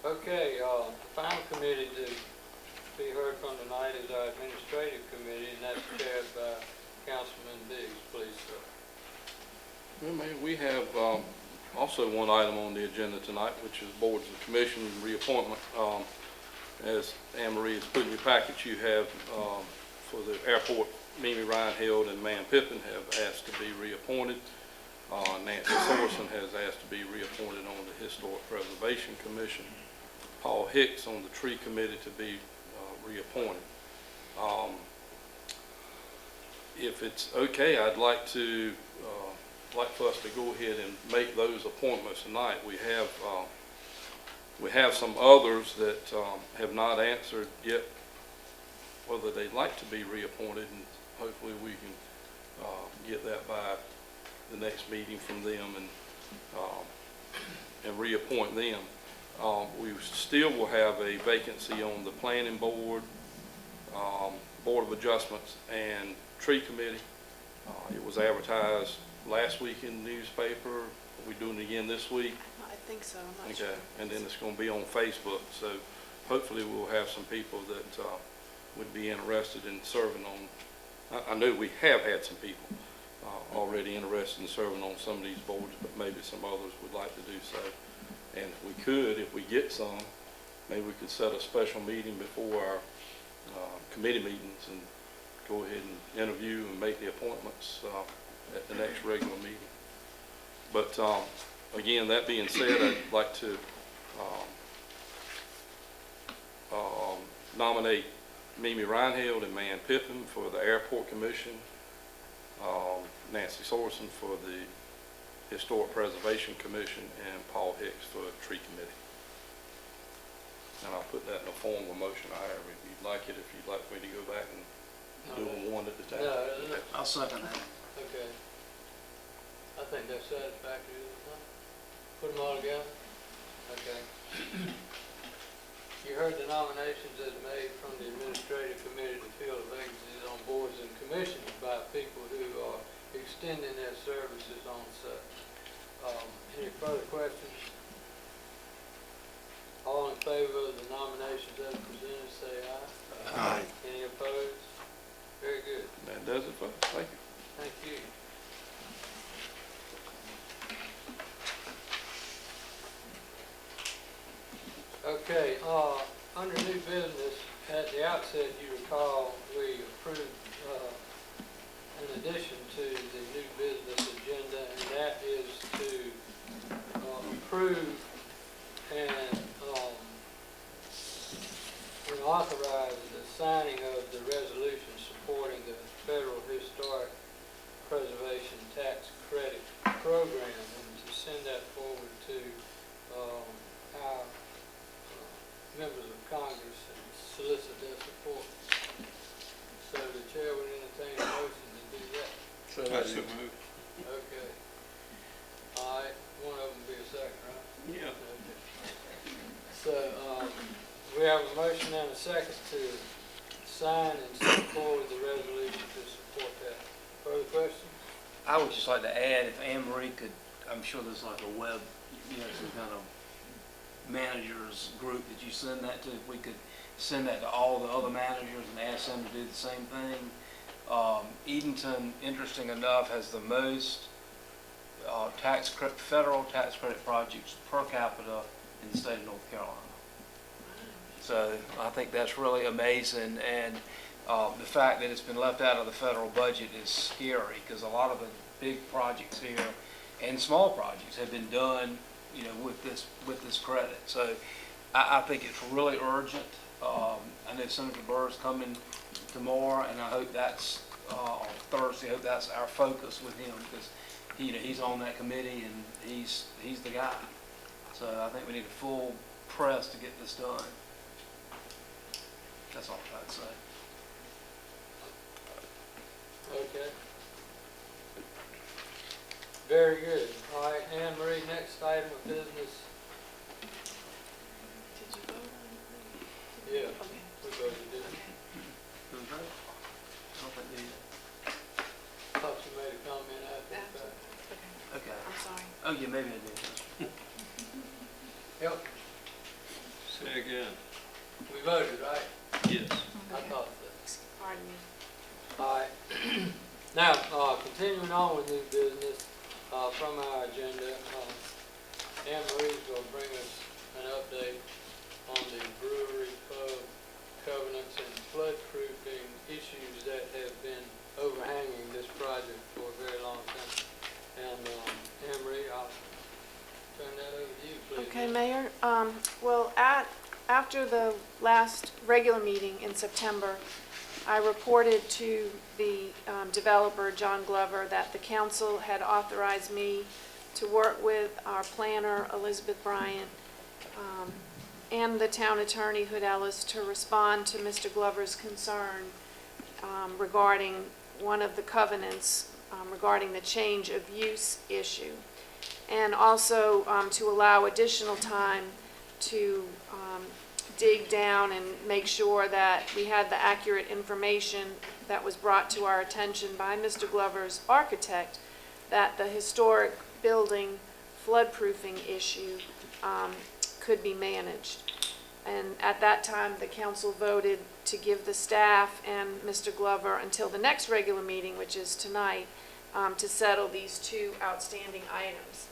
Okay, the final committee to be heard from tonight is our administrative committee, and that's chaired by Councilman Biggs, please, sir. Well, Mayor, we have also one item on the agenda tonight, which is boards and commission reappointment. As Anne Marie has put in your package, you have for the airport, Mimi Reinheld and Man Pippin have asked to be reappointed. Nancy Sorson has asked to be reappointed on the Historic Preservation Commission. Paul Hicks on the Tree Committee to be reappointed. If it's okay, I'd like for us to go ahead and make those appointments tonight. We have some others that have not answered yet whether they'd like to be reappointed, and hopefully we can get that by the next meeting from them and reappoint them. We still will have a vacancy on the Planning Board, Board of Adjustments, and Tree Committee. It was advertised last week in the newspaper. Are we doing it again this week? I think so, I'm not sure. Okay, and then it's going to be on Facebook, so hopefully we'll have some people that would be interested in serving on. I know we have had some people already interested in serving on some of these boards, but maybe some others would like to do so. And if we could, if we get some, maybe we could set a special meeting before our committee meetings and go ahead and interview and make the appointments at the next regular meeting. But again, that being said, I'd like to nominate Mimi Reinheld and Man Pippin for the Airport Commission, Nancy Sorson for the Historic Preservation Commission, and Paul Hicks for the Tree Committee. And I'll put that in the form of a motion, however you'd like it, if you'd like me to go back and do them one at a time. No, I'll second that. okay. I think that's satisfactory, isn't it? Put them all together? Okay. You heard the nominations as made from the administrative committee to fill the vacancies on boards and commissions by people who are extending their services on such. Any further questions? All in favor of the nominations as presented, say aye. Aye. Any opposed? Very good. That does it, folks. Thank you. Thank you. Okay, under new business, at the outset, you recall, we approved, in addition to the new business agenda, and that is to approve and authorize the signing of the resolution supporting the Federal Historic Preservation Tax Credit Program, and to send that forward to our members of Congress and solicit their support. So the chair would entertain a motion to do that. Okay. All right, one of them will be a second, right? Yeah. Okay. So, we have a motion and a second to sign and send forward the resolution to support that. Further questions? I would just like to add, if Anne Marie could, I'm sure there's like a web, some kind of managers group that you send that to, if we could send that to all the other managers and ask them to do the same thing. Edenton, interesting enough, has the most federal tax credit projects per capita in the state of North Carolina. So I think that's really amazing, and the fact that it's been left out of the federal budget is scary, because a lot of the big projects here and small projects have been done, with this credit. So I think it's really urgent. I know Senator Burr's coming tomorrow, and I hope that's on Thursday. I hope that's our focus with him, because he's on that committee and he's the guy. So I think we need a full press to get this done. That's all I'd say. Okay. Very good. All right, Anne Marie, next item of business. Did you vote on it? Yeah, Okay. we voted it. I don't think they did. Thought you made a comment after the That's fact. okay. Okay. I'm sorry. Oh, yeah, maybe I did. Yep, Say again. we voted, right? Yes. I thought so. Pardon me. All right. Now, continuing on with new business, from our agenda, Anne Marie's gonna bring us an update on the brewery pub covenants and flood proofing issues that have been overhanging this project for a very long time. And, Anne Marie, I'll turn that over to you, please. Okay, Mayor. Well, after the last regular meeting in September, I reported to the developer, John Glover, that the council had authorized me to work with our planner, Elizabeth Bryant, and the town attorney, Hood Ellis, to respond to Mr. Glover's concern regarding one of the covenants regarding the change of use issue, and also to allow additional time to dig down and make sure that we had the accurate information that was brought to our attention by Mr. Glover's architect, that the historic building floodproofing issue could be managed. And at that time, the council voted to give the staff and Mr. Glover until the next regular meeting, which is tonight, to settle these two outstanding items.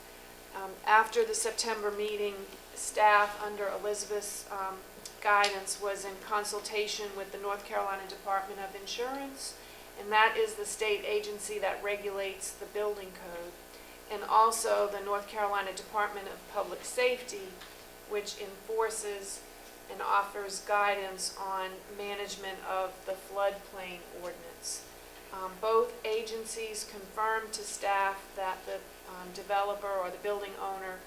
After the September meeting, staff under Elizabeth's guidance was in consultation with the North Carolina Department of Insurance, and that is the state agency that regulates the building code, and also the North Carolina Department of Public Safety, which enforces and offers guidance on management of the floodplain ordinance. Both agencies confirmed to staff that the developer or the building owner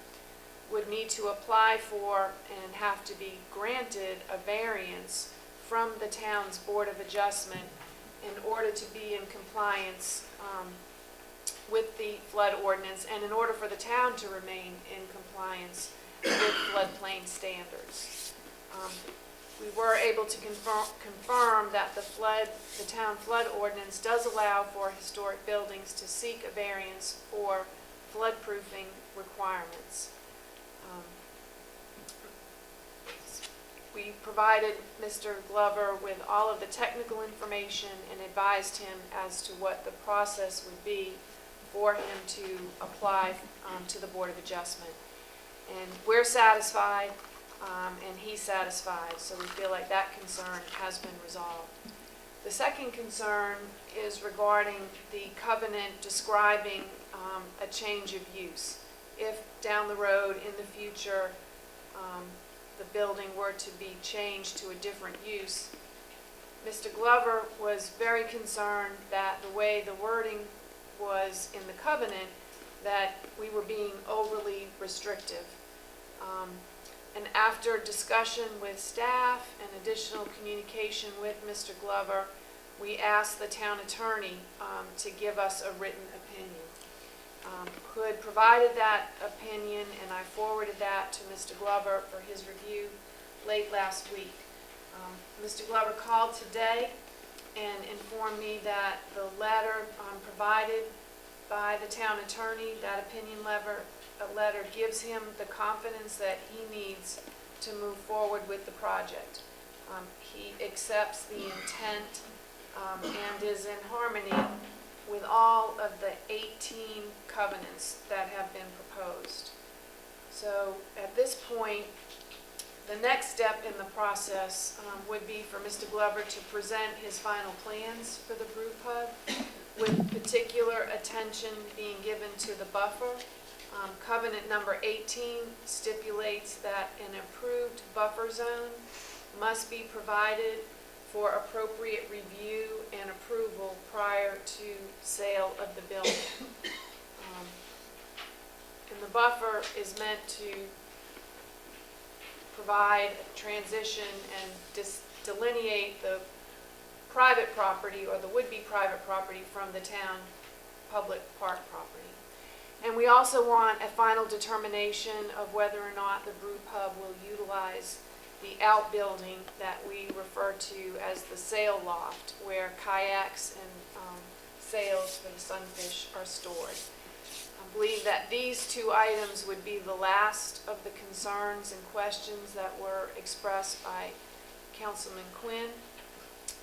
would need to apply for and have to be granted a variance from the town's Board of Adjustment in order to be in compliance with the flood ordinance, and in order for the town to remain in compliance with floodplain standards. We were able to confirm that the town flood ordinance does allow for historic buildings to seek a variance for floodproofing requirements. Um, We provided Mr. Glover with all of the technical information and advised him as to what the process would be for him to apply to the Board of Adjustment. And we're satisfied, and he's satisfied, so we feel like that concern has been resolved. The second concern is regarding the covenant describing a change of use. If down the road in the future, the building were to be changed to a different use, Mr. Glover was very concerned that the way the wording was in the covenant, that we were being overly restrictive. And after discussion with staff and additional communication with Mr. Glover, we asked the town attorney to give us a written opinion. Who had provided that opinion, and I forwarded that to Mr. Glover for his review late last week. Mr. Glover called today and informed me that the letter provided by the town attorney, that opinion letter gives him the confidence that he needs to move forward with the project. He accepts the intent and is in harmony with all of the 18 covenants that have been proposed. So at this point, the next step in the process would be for Mr. Glover to present his final plans for the brew pub, with particular attention being given to the buffer. Covenant number 18 stipulates that an approved buffer zone must be provided for appropriate review and approval prior to sale of the building. And the buffer is meant to provide transition and delineate the private property or the would-be private property from the town public park property. And we also want a final determination of whether or not the brew pub will utilize the outbuilding that we refer to as the sail loft, where kayaks and sails for the sunfish are stored. I believe that these two items would be the last of the concerns and questions that were expressed by Councilman Quinn.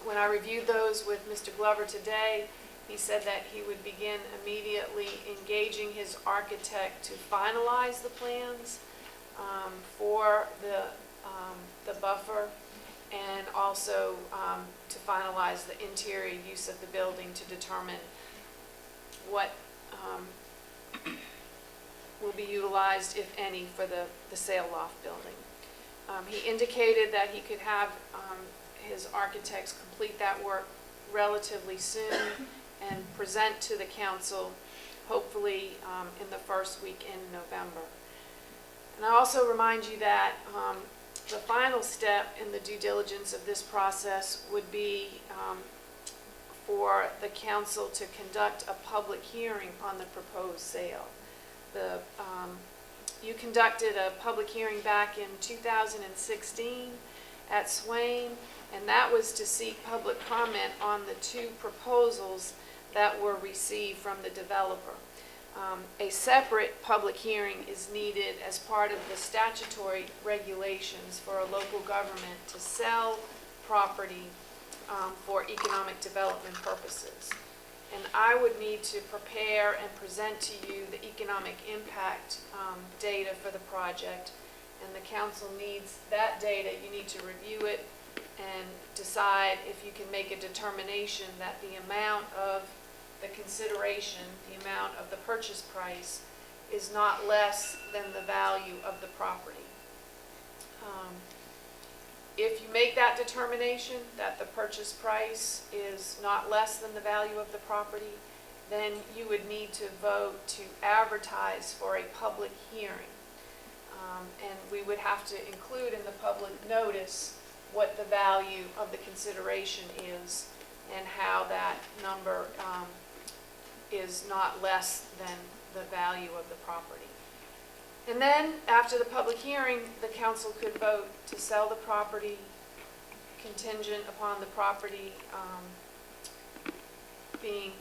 When I reviewed those with Mr. Glover today, he said that he would begin immediately engaging his architect to finalize the plans for the buffer, and also to finalize the interior use of the building to determine what will be utilized, if any, for the sail loft building. He indicated that he could have his architects complete that work relatively soon and present to the council, hopefully in the first week in November. And I also remind you that the final step in the due diligence of this process would be for the council to conduct a public hearing on the proposed sale. You conducted a public hearing back in 2016 at Swain, and that was to seek public comment on the two proposals that were received from the developer. A separate public hearing is needed as part of the statutory regulations for a local government to sell property for economic development purposes. And I would need to prepare and present to you the economic impact data for the project, and the council needs that data. You need to review it and decide if you can make a determination that the amount of the consideration, the amount of the purchase price, is not less than the value of the property. If you make that determination that the purchase price is not less than the value of the property, then you would need to vote to advertise for a public hearing. And we would have to include in the public notice what the value of the consideration is and how that number is not less than the value of the property. And then, after the public hearing, the council could vote to sell the property contingent upon the property being,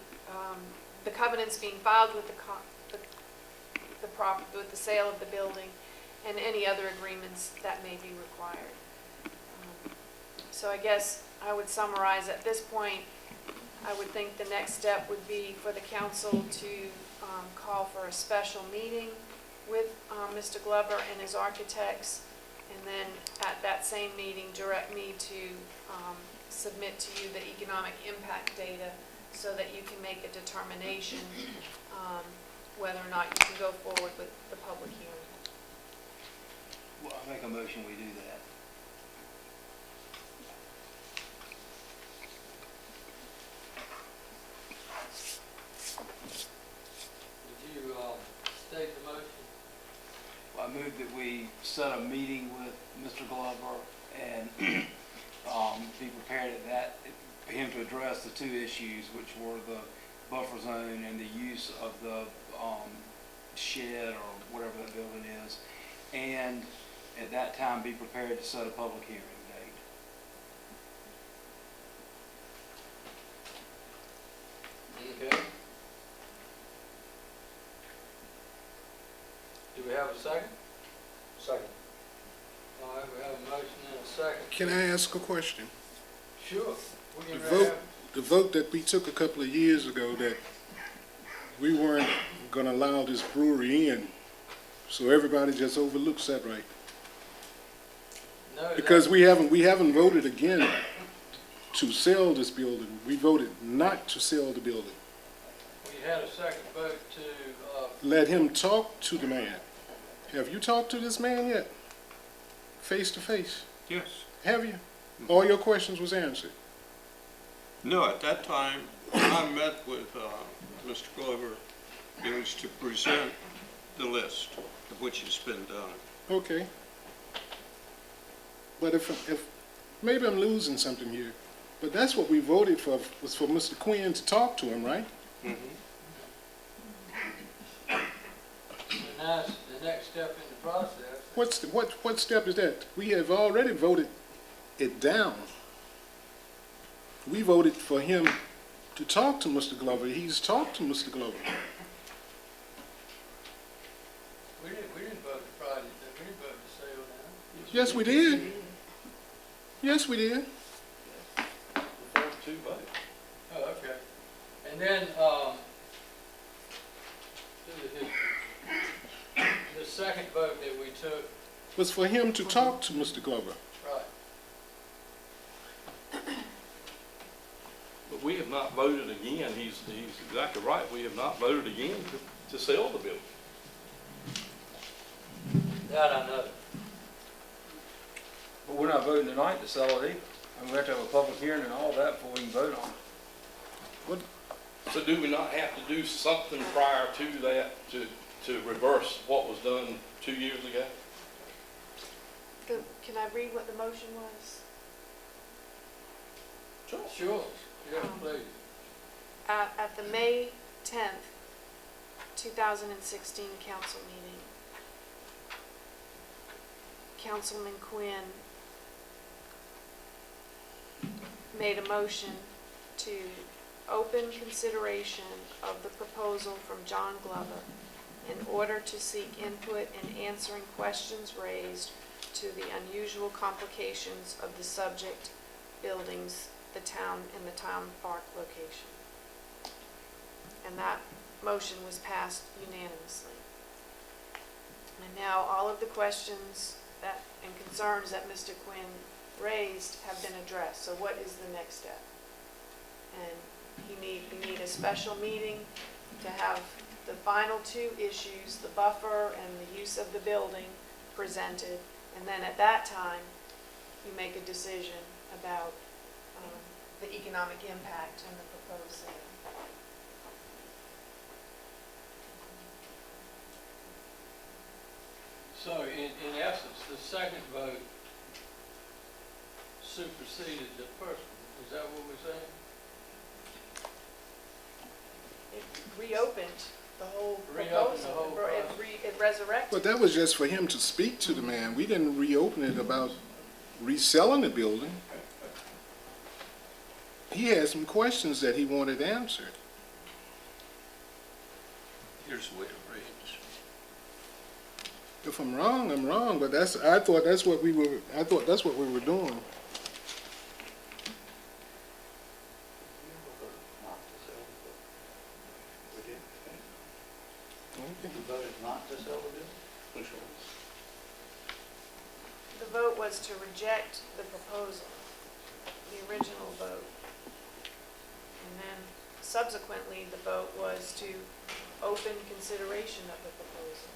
the covenants being filed with the with the sale of the building and any other agreements that may be required. So I guess I would summarize at this point, I would think the next step would be for the council to call for a special meeting with Mr. Glover and his architects, and then at that same meeting, direct me to submit to you the economic impact data so that you can make a determination whether or not you can go forward with the public hearing. Well, I make a motion we do that. Did you state the motion? I move that we set a meeting with Mr. Glover and be prepared at that, for him to address the two issues, which were the buffer zone and the use of the shed or whatever that building is, and at that time be prepared to set a public hearing date. Okay. Do we have a second? Second. All right, we have a motion and a second. Can I ask a question? Sure. We The can have- vote that we took a couple of years ago that we weren't gonna allow this brewery in, so everybody just overlooks that, right? No, Because we haven't voted again to sell this building. We voted not to sell the building. we had a second vote to, Let him talk to the man. Have you talked to this man yet? Face to face? Yes. Have you? All your questions was answered. No, at that time, when I met with Mr. Glover, it was to present the list of which has been done. Okay. But if maybe I'm losing something here, but that's what we voted for, was for Mr. Quinn to talk to him, right? and that's the next step in the process. What step is that? We have already voted it down. We voted for him to talk to Mr. Glover. He's talked to Mr. Glover. We didn't vote the project, we didn't vote the sale now. Yes, we did. Yes, we did. The first two votes. Oh, okay. And then, the second vote that we took, Was for him to talk to Mr. Glover. right, But we have not voted again. He's exactly right. We have not voted again to sell the building. that I know. But we're not voting tonight to sell it either. I mean, we have to have a public hearing and all that before we can vote on it. So do we not have to do something prior to that to reverse what was done 2 years ago? Can I read what the motion was? Sure, yeah, please. At the May 10th, 2016 council meeting, Councilman Quinn made a motion to open consideration of the proposal from John Glover in order to seek input in answering questions raised to the unusual complications of the subject buildings, the town park location. And that motion was passed unanimously. And now all of the questions and concerns that Mr. Quinn raised have been addressed. So what is the next step? And we need a special meeting to have the final two issues, the buffer and the use of the building, presented. And then at that time, you make a decision about the economic impact and the proposed sale. So in essence, the second vote superseded the first one. Is that what we're saying? It reopened the whole Reopened the proposal. whole process. It resurrected. But that was just for him to speak to the man. We didn't reopen it about reselling the building. He had some questions that he wanted answered. Here's the way it reads. If I'm wrong, I'm wrong, but I thought that's what we were doing. You voted not to sell the building? The vote was to reject the proposal, the original vote. And then subsequently, the vote was to open consideration of the proposal.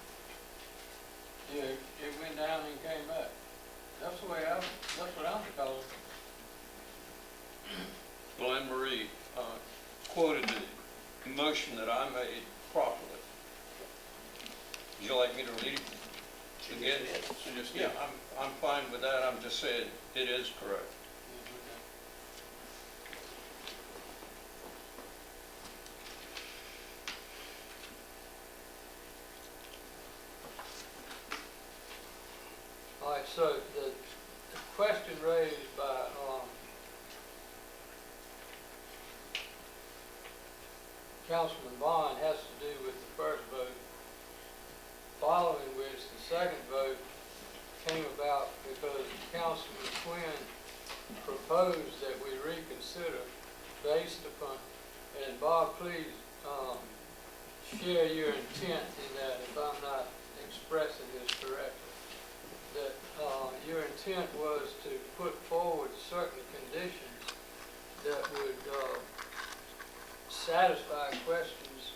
Yeah, it went down and came back. That's what I'm calling it. Well, Anne Marie quoted the motion that I made properly. Would you like me to read it again? So just, yeah, I'm fine with that. I'm just saying it is correct. All right, so the question raised by, Councilman Bond has to do with the first vote, following which the second vote came about because Councilman Quinn proposed that we reconsider based upon, and Bob, please, share your intent in that if I'm not expressing this correctly, that your intent was to put forward certain conditions that would satisfy questions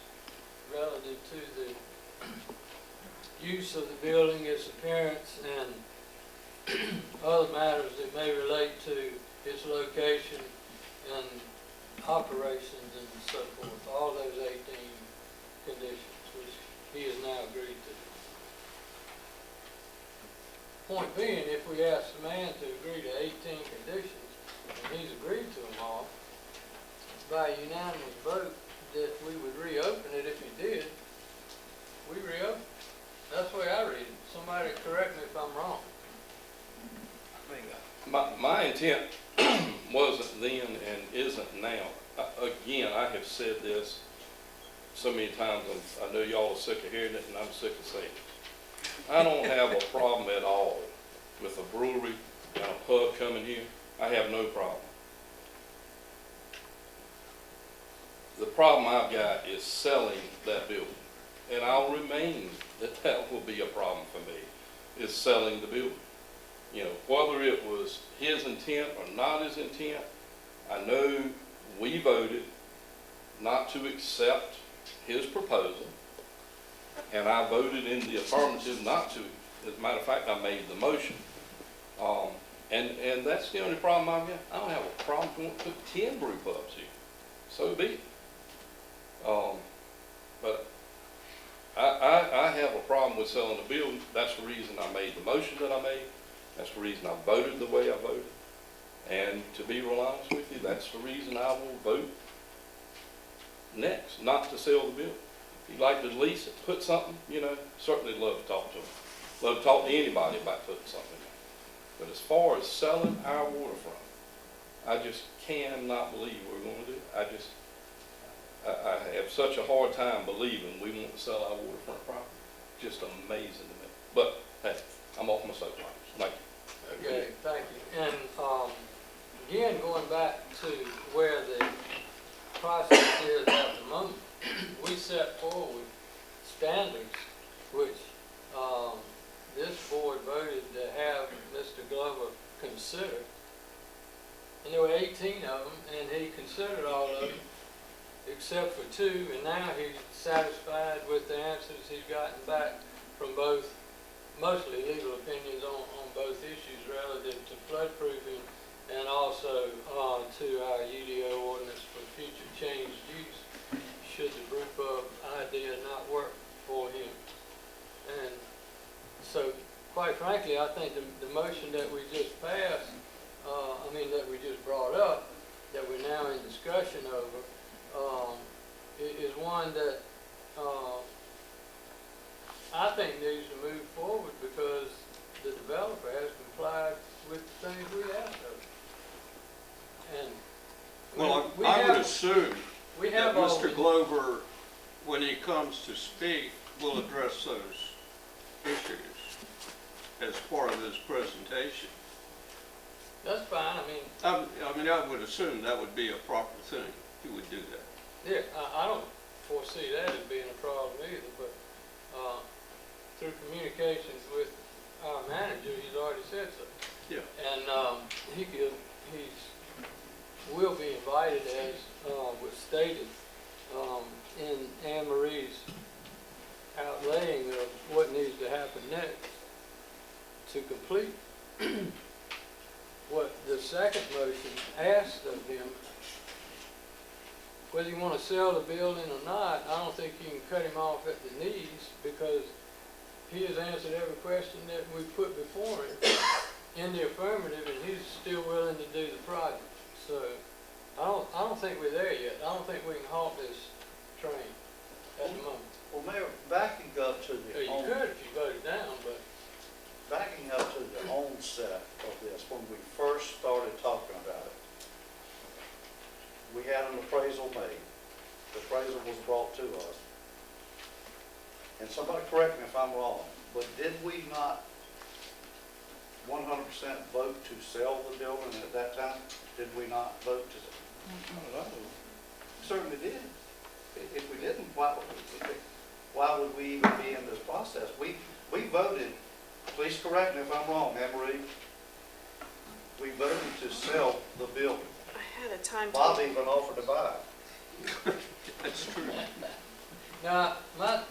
relative to the use of the building, its appearance, and other matters that may relate to its location and operations and so forth, all those 18 conditions, which he has now agreed to. Point being, if we ask the man to agree to 18 conditions, and he's agreed to them all, by unanimous vote, that we would reopen it. If he did, we reopen. That's the way I read it. Somebody correct me if I'm wrong. My intent wasn't then and isn't now. Again, I have said this so many times, I know y'all are sick of hearing it, and I'm sick of saying it. I don't have a problem at all with a brewery and a pub coming here. I have no problem. The problem I've got is selling that building, and I'll remain that will be a problem for me, is selling the building. You know, whether it was his intent or not his intent, I know we voted not to accept his proposal, and I voted in the affirmative not to. As a matter of fact, I made the motion. And that's the only problem I've got. I don't have a problem if we want to put 10 brew pubs here. So be it. But I have a problem with selling the building. That's the reason I made the motion that I made. That's the reason I voted the way I voted. And to be real honest with you, that's the reason I will vote next, not to sell the building. If you'd like to lease it, put something, you know, certainly love to talk to them. Love to talk to anybody about putting something in. But as far as selling our waterfront, I just cannot believe we're going to do it. I have such a hard time believing we want to sell our waterfront property. Just amazing to me. But hey, I'm off my soapbox. Thank you. Okay, thank you. And again, going back to where the process is at the moment, we set forward standards which this board voted to have Mr. Glover consider. And there were 18 of them, and he considered all of them except for 2, and now he's satisfied with the answers he's gotten back from both, mostly legal opinions on both issues relative to floodproofing and also to our UDO ordinance for future changed use should the brew pub idea not work for him. And so, quite frankly, I think the motion that we just passed, that we just brought up, that we're now in discussion over, is one that I think needs to move forward because the developer has complied with the things we asked of him. And Well, I would assume that Mr. Glover, when he comes to speak, will address those issues. as part of this presentation. That's fine, I mean, I would assume that would be a proper thing. You would do that. yeah, I don't foresee that as being a problem either, but, through communications with our manager, he's already said so. Yeah. And, will be invited, as, was stated, in Anne Marie's outlaying of what needs to happen next to complete what the second motion asked of him. Whether you want to sell the building or not, I don't think you can cut him off at the knees, because he has answered every question that we put before him in the affirmative, and he's still willing to do the project. So I don't think we're there yet. I don't think we can halt this train at the moment. Well, Mayor, backing up to Yeah, you could if you voted down, but backing up to the onset of this, when we first started talking about it, we had an appraisal made. The appraisal was brought to us. And somebody correct me if I'm wrong, but did we not 100% vote to sell the building at that time? Did we not vote to? I don't know. Certainly did. If we didn't, why would we even be in this process? We voted, please correct me if I'm wrong, Anne Marie. We voted to sell the building. I had a timetable. Bob even offered to buy it. That's true. now my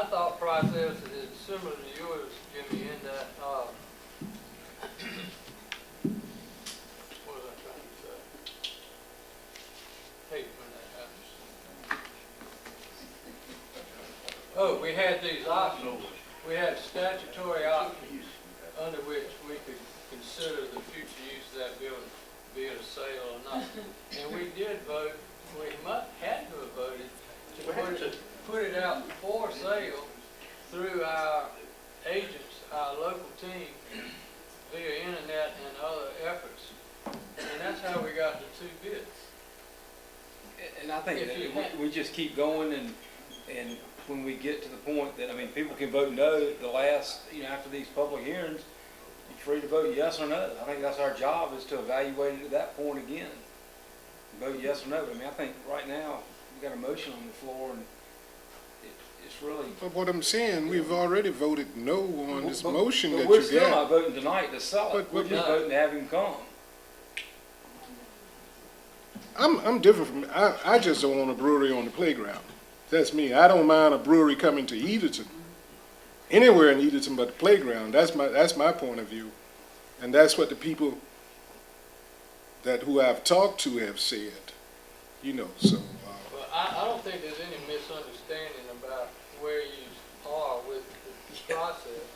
thought process is similar to yours, Jimmy, in that what was I trying to say? Hate when that happens. Oh, we had these options. We had statutory options under which we could consider the future use of that building, be it a sale or not. And we did vote, we had to have voted to put it out for sale through our agents, our local team, via internet and other efforts. And that's how we got the two bids. And I think that we just keep going, and when we get to the point that, I mean, people can vote no at the last, after these public hearings, you're free to vote yes or no. I think that's our job, is to evaluate it at that point again. Vote yes or no. I mean, I think right now, we've got a motion on the floor, and it's really. But what I'm saying, we've already voted no on this motion that We're you still not got. voting tonight to sell it. We're just voting to have him come. I'm different from, I just don't want a brewery on the playground. That's me. I don't mind a brewery coming to Edenton, anywhere in Edenton but the playground. That's my point of view. And that's what the people who I've talked to have said, so. Well, I don't think there's any misunderstanding about where you are with the process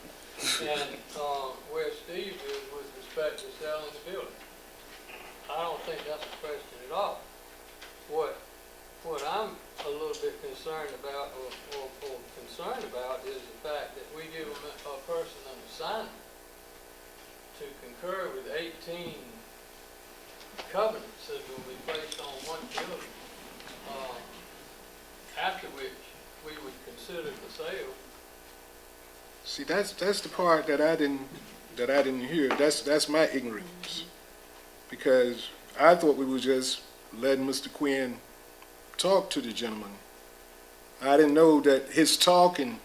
and where Steve is with respect to selling the building. I don't think that's a question at all. What I'm a little bit concerned about, or concerned about, is the fact that we give a person an assignment to concur with 18 covenants that will be placed on one building, after which we would consider the sale. See, that's the part that I didn't hear. That's my ignorance, because I thought we were just letting Mr. Quinn talk to the gentleman. I didn't know that his talking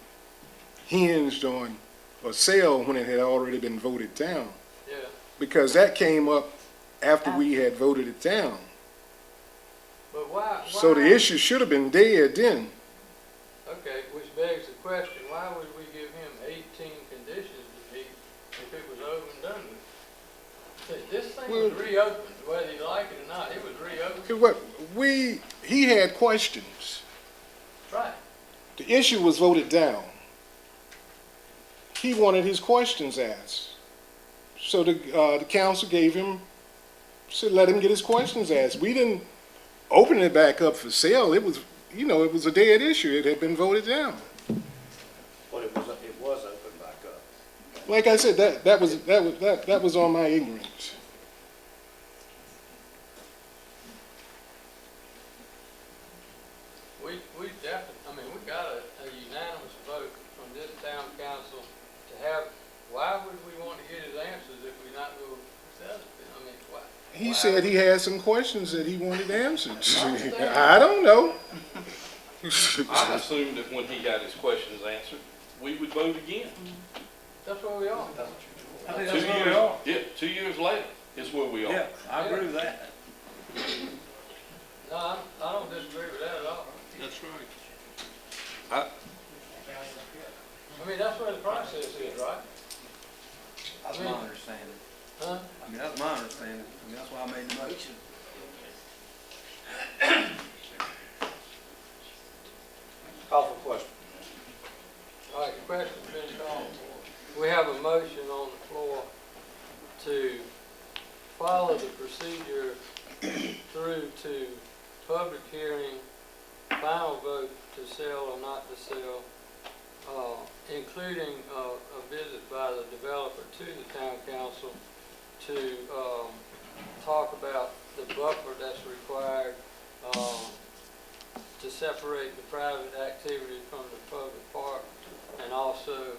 hinged on a sale when it had already been voted down, Yeah. because that came up after we had voted it down. But why? So the issue should have been dead then. Okay, which begs the question, why would we give him 18 conditions to meet if it was over and done with? This thing was reopened, whether you like it or not, it was reopened. He had questions. Right. The issue was voted down. He wanted his questions asked. So the council said let him get his questions asked. We didn't open it back up for sale. It was, it was a dead issue. It had been voted down. But it was opened back up. Like I said, that was on my ignorance. We definitely, we got a unanimous vote from this town council to have, why would we He said he had some questions that he wanted answered. I don't know. I assumed that when he got his questions answered, we would vote again. That's where we are. I think that's where we are. Yeah, 2 years later is where we are. Yeah, I agree with that. No, I don't disagree with that at all. That's right. I mean, that's where the process is, right? That's my understanding. Huh? I mean, that's my understanding. I mean, that's why I made the motion. Call for question. All right, the question's been called for. We have a motion on the floor to follow the procedure through to public hearing, final vote to sell or not to sell, including a visit by the developer to the town council to talk about the buffer that's required to separate the private activity from the public park, and also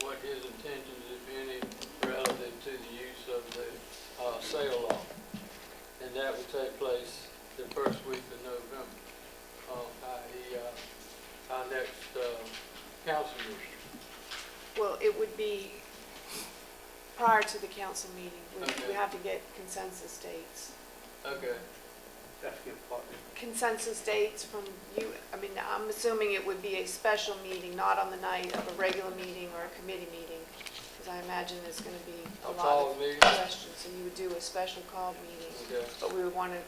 what his intentions, if any, relative to the use of the sale law. And that would take place the first week of November, i.e. Our next council meeting. Well, it would be prior to the council meeting. Okay. We have to get consensus dates. Okay. That's a good point. Consensus dates from you, I mean, I'm assuming it would be a special meeting, not on the night of a regular meeting or a committee meeting, because I imagine there's going to be a lot called of meeting? questions, so you would do a special called meeting. Okay. But we would want to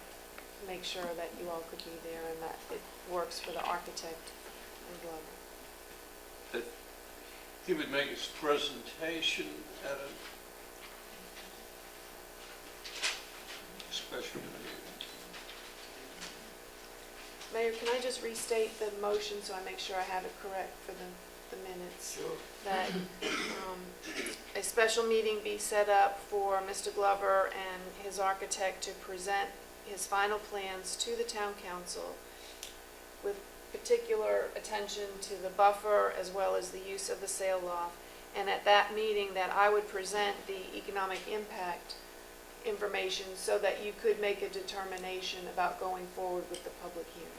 make sure that you all could be there and that it works for the architect and Glover. He would make his presentation at a special meeting. Mayor, can I just restate the motion so I make sure I have it correct for the minutes? Sure. That a special meeting be set up for Mr. Glover and his architect to present his final plans to the town council with particular attention to the buffer as well as the use of the sale loft. And at that meeting that I would present the economic impact information so that you could make a determination about going forward with the public hearing.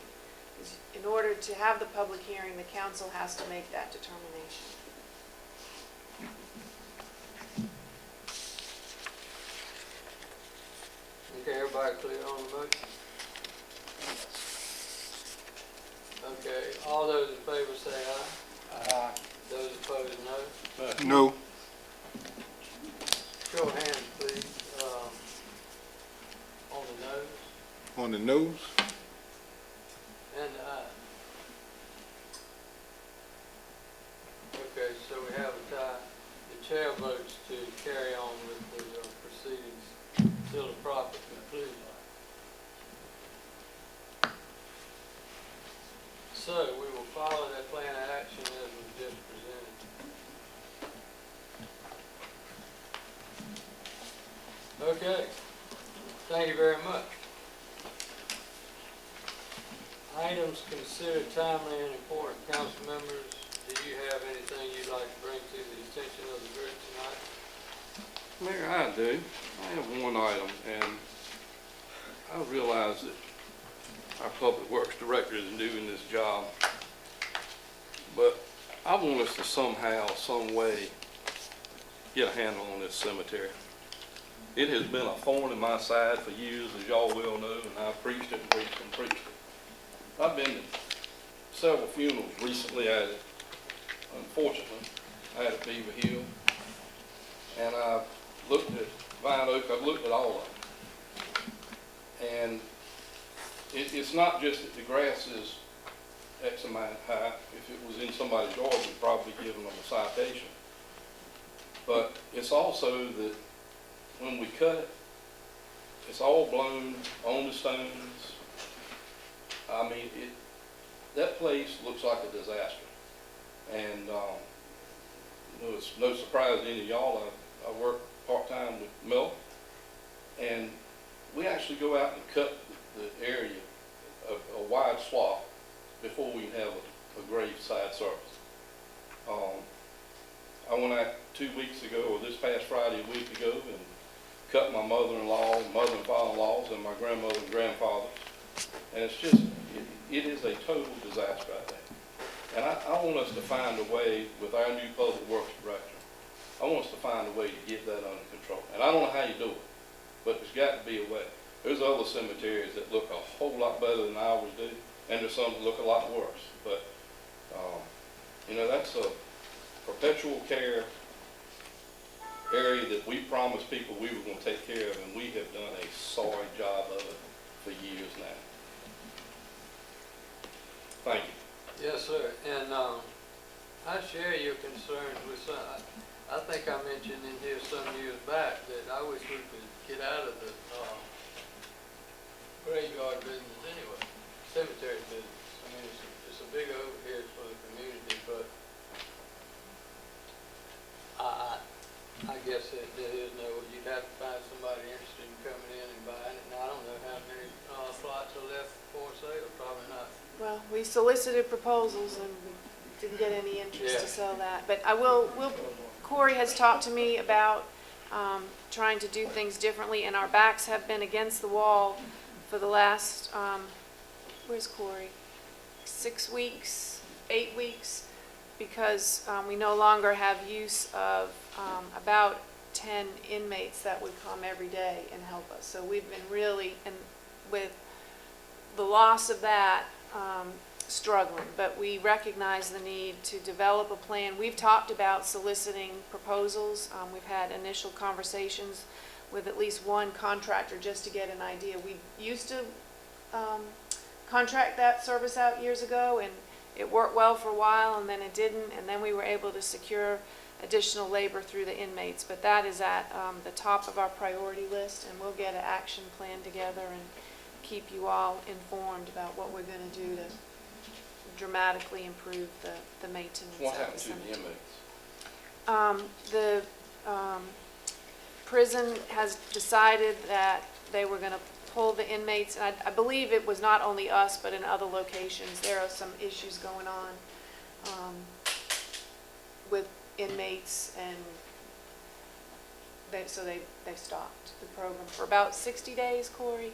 In order to have the public hearing, the council has to make that determination. Okay, everybody clear on the motion? Okay, all those in favor say aye. Aye. Those opposed, no. No. Show of hands, please, on the nose On the nose? and the eye. Okay, so we have a tie. The chair votes to carry on with the proceedings till the proper conclusion. So we will follow that plan of action as was just presented. Okay, thank you very much. Items considered timely and important. Council members, do you have anything you'd like to bring to the attention of the group tonight? Mayor, I do. I have one item, and I realize that our Public Works Director is doing this job, but I want us to somehow, some way, get a handle on this cemetery. It has been a thorn in my side for years, as y'all well know, and I've preached it and preached and preached it. I've been to several funerals recently at it. Unfortunately, I had at Beaver Hill, and I've looked at Vine Oak, I've looked at all of them. And it's not just that the grass is X amount high. If it was in somebody's yard, we'd probably give them a citation. But it's also that when we cut it, it's all blown on the stones. I mean, that place looks like a disaster. And it's no surprise to any of y'all, I work part-time with Mel, and we actually go out and cut the area of a wide swath before we have a graveside service. I went out 2 weeks ago, or this past Friday, a week ago, and cut my mother-in-law, mother and father-in-laws, and my grandmother and grandfather. And it's just, it is a total disaster out there. And I want us to find a way with our new public works director. I want us to find a way to get that under control. And I don't know how you do it, but there's got to be a way. There's other cemeteries that look a whole lot better than ours do, and there's some that look a lot worse. But, you know, that's a perpetual care area that we promised people we were going to take care of, and we have done a sorry job of it for years now. Thank you. Yes, sir. And I share your concerns with some. I think I mentioned in here some years back that I wish we could get out of the graveyard business anyway, cemetery business. I mean, it's a big overhead for the community, but I guess there is no, you'd have to find somebody interested in coming in and buying it. Now, I don't know how many plots are left for sale, probably not. Well, we solicited proposals and we didn't get any interest to Yeah. sell that. But Corey has talked to me about trying to do things differently, and our backs have been against the wall for the last, where's Corey? 6 weeks, 8 weeks, because we no longer have use of about 10 inmates that would come every day and help us. So we've been really, and with the loss of that, struggling, but we recognize the need to develop a plan. We've talked about soliciting proposals. We've had initial conversations with at least one contractor just to get an idea. We used to contract that service out years ago, and it worked well for a while, and then it didn't, and then we were able to secure additional labor through the inmates. But that is at the top of our priority list, and we'll get an action plan together and keep you all informed about what we're going to do to dramatically improve the maintenance What of happened the to the cemetery. inmates? The prison has decided that they were going to pull the inmates. I believe it was not only us, but in other locations. There are some issues going on with inmates, and so they stopped the program for about 60 days, Corey,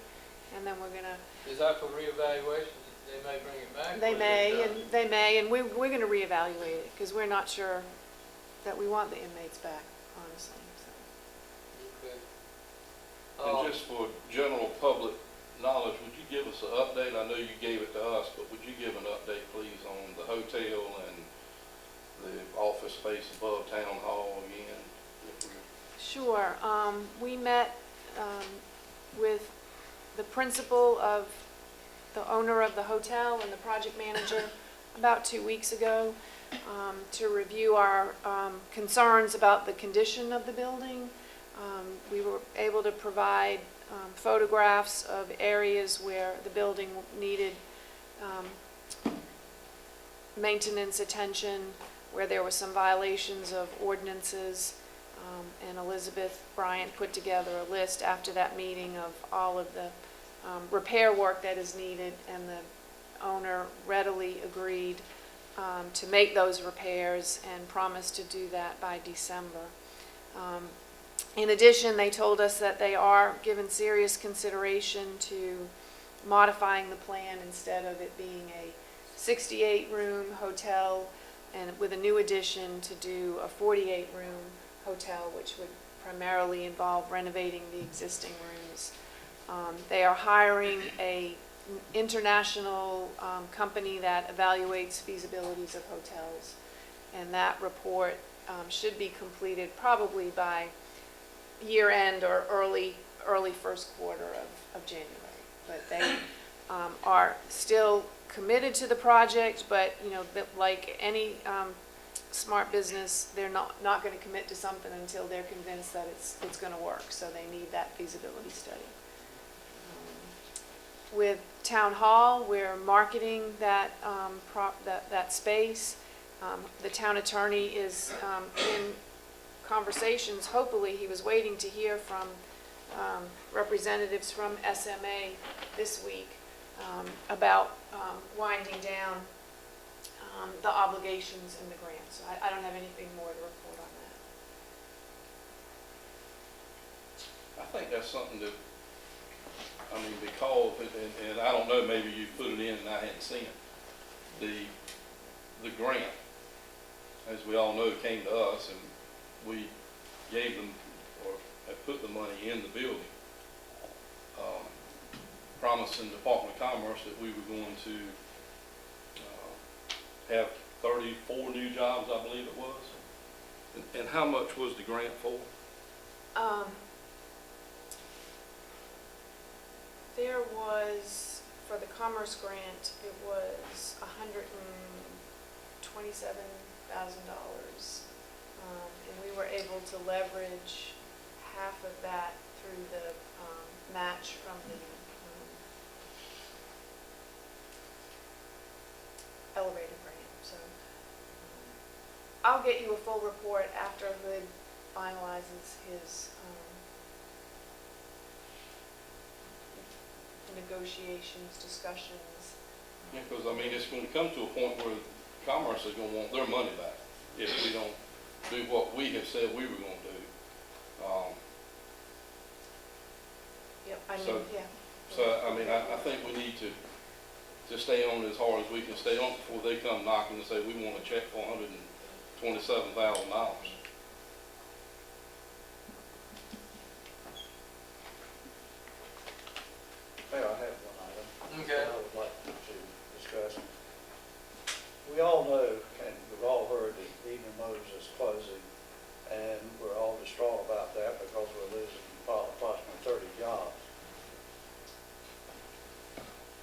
and then we're going to... Is that for reevaluation? They may bring it back? They may, and we're going to reevaluate it, because we're not sure that we want the inmates back, honestly. So. Okay. And just for general public knowledge, would you give us an update? I know you gave it to us, but would you give an update, please, on the hotel and the office space above Town Hall again? Sure. We met with the principal of the owner of the hotel and the project manager about 2 weeks ago to review our concerns about the condition of the building. We were able to provide photographs of areas where the building needed maintenance attention, where there were some violations of ordinances, and Elizabeth Bryant put together a list after that meeting of all of the repair work that is needed, and the owner readily agreed to make those repairs and promised to do that by December. In addition, they told us that they are giving serious consideration to modifying the plan instead of it being a 68-room hotel, and with a new addition to do a 48-room hotel, which would primarily involve renovating the existing rooms. They are hiring an international company that evaluates feasibilities of hotels, and that report should be completed probably by year end or early first quarter of January. But they are still committed to the project, but you know, like any smart business, they're not going to commit to something until they're convinced that it's going to work. So they need that feasibility study. With Town Hall, we're marketing that that space. The town attorney is in conversations. Hopefully, he was waiting to hear from representatives from SMA this week about winding down the obligations in the grant. So I don't have anything more to report on I think that's something that, I mean, because, and I don't know, maybe you put it in and I hadn't seen it. The grant, as we all know, came to us and we gave them, or had put the money in the building, promising Department of Commerce that we were going to have 34 new jobs, I believe it was. And how much was the grant for? There was, for the Commerce Grant, it was $127,000. And we were able to leverage half of that through the match from the elevator grant. So I'll get you a full report after Hood finalizes his negotiations, discussions. Yeah, because I mean, it's going to come to a point where Commerce is going to want their money back if we don't do what we have said we were going to do. Yep, I mean, So- yeah. So, I mean, I think we need to stay on as hard as we can stay on before they come knocking and say, we want a check for $127,000. Mayor, I have one item. Okay. I would like to discuss. We all know, and we've all heard that Edenton Motors is closing, and we're all distraught about that because we're losing approximately 30 jobs.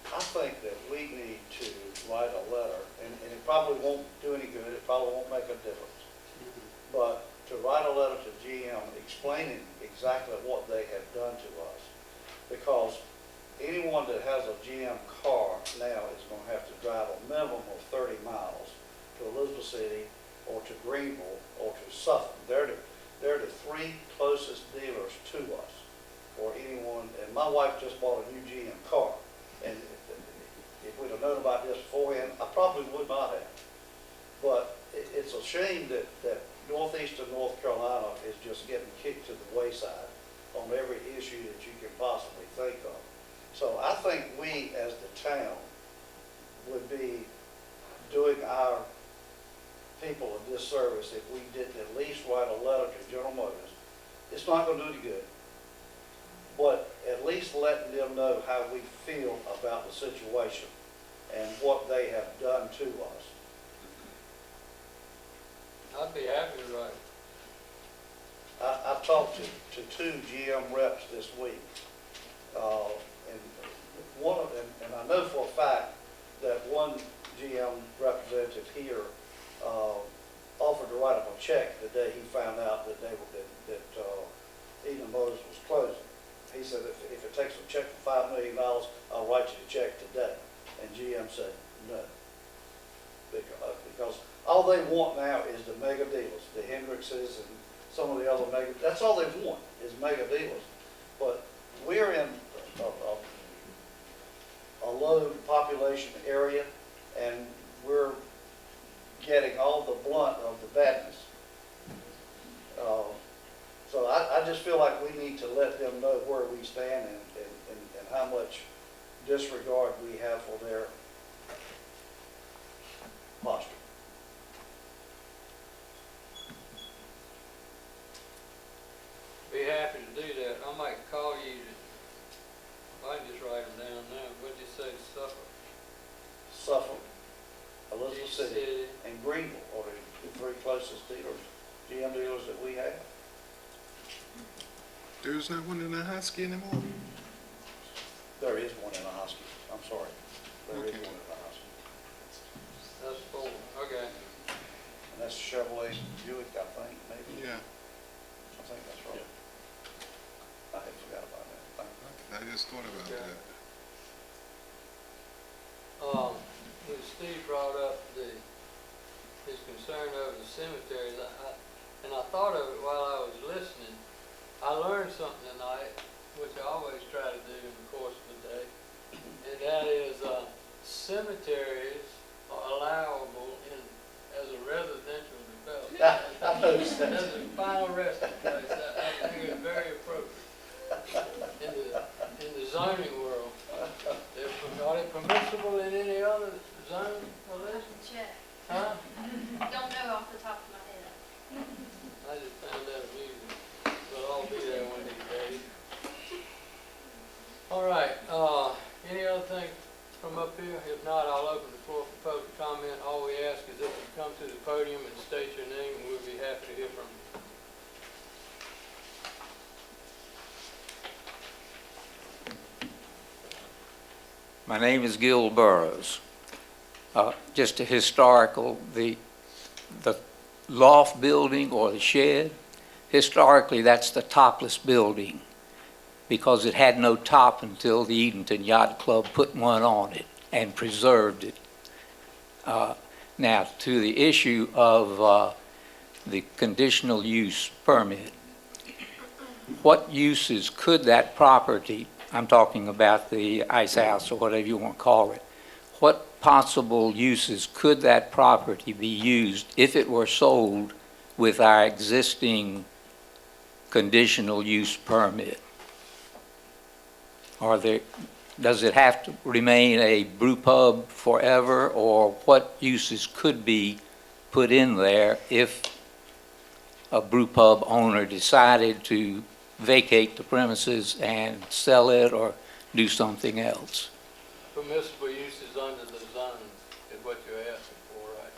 I think that we need to write a letter, and it probably won't do any good, it probably won't make a difference, but to write a letter to GM explaining exactly what they have done to us, because anyone that has a GM car now is going to have to drive a minimum of 30 miles to Elizabeth City or to Greenville or to Suffolk. They're the three closest dealers to us for anyone. And my wife just bought a new GM car. And if we'd have known about this beforehand, I probably would not have. But it's a shame that northeastern North Carolina is just getting kicked to the wayside on every issue that you can possibly think of. So I think we, as the town, would be doing our people a disservice if we didn't at least write a letter to General Motors. It's not going to do any good, but at least letting them know how we feel about the situation and what they have done to us. I'd be happy to write. I talked to two GM reps this week, and one of them, and I know for a fact that one GM representative here offered to write up a check the day he found out that Edenton Motors was closing. He said, if it takes a check for $5 million, I'll write you the check today. And GM said, no. Because all they want now is the mega dealers, the Hendrickses and some of the other mega, that's all they want is mega dealers. But we're in a low population area, and we're getting all the blunt of the badness. So I just feel like we need to let them know where we stand and how much disregard we have for their posture. Be happy to do that. I might call you I can just write them down now. What'd you say, Suffolk? Suffolk, Elizabeth City, and Greenville are the three closest dealers, GM dealers that we have. There's not one in the Husky anymore? There is one in Ahoskie. I'm sorry. There is Okay. one in Ahoskie. That's 4, okay. And that's Chevrolet Buick, I think, maybe. Yeah, I think that's right. I had forgot about that. Thank you. I just thought about Okay. that. When Steve brought up his concern over the cemeteries, and I thought of it while I was listening. I learned something tonight, which I always try to do in the course of the day, and that is cemeteries are allowable as a residential development. I noticed that. As a final resting place, I think it's very appropriate. zoning world. Are they permissible in any other zone? Check. Huh? Don't know off the top of my head. I just found that amusing. But I'll be there one of these days. All right, any other thing from up here? If not, I'll open the floor for public comment. All we ask is that you come to the podium and state your name, and we'll be happy to hear from you. My name is Gil Burrows. Just a historical, the loft building or the shed, historically that's the topless building because it had no top until the Edenton Yacht Club put one on it and preserved it. Now, to the issue of the conditional use permit, what uses could that property, I'm talking about the ice house or whatever you want to call it, what possible uses could that property be used if it were sold with our existing conditional use permit? Does it have to remain a brew pub forever, or what uses could be put in there if a brew pub owner decided to vacate the premises and sell it or do something else? Permissible uses under the zone is what you're asking for, right?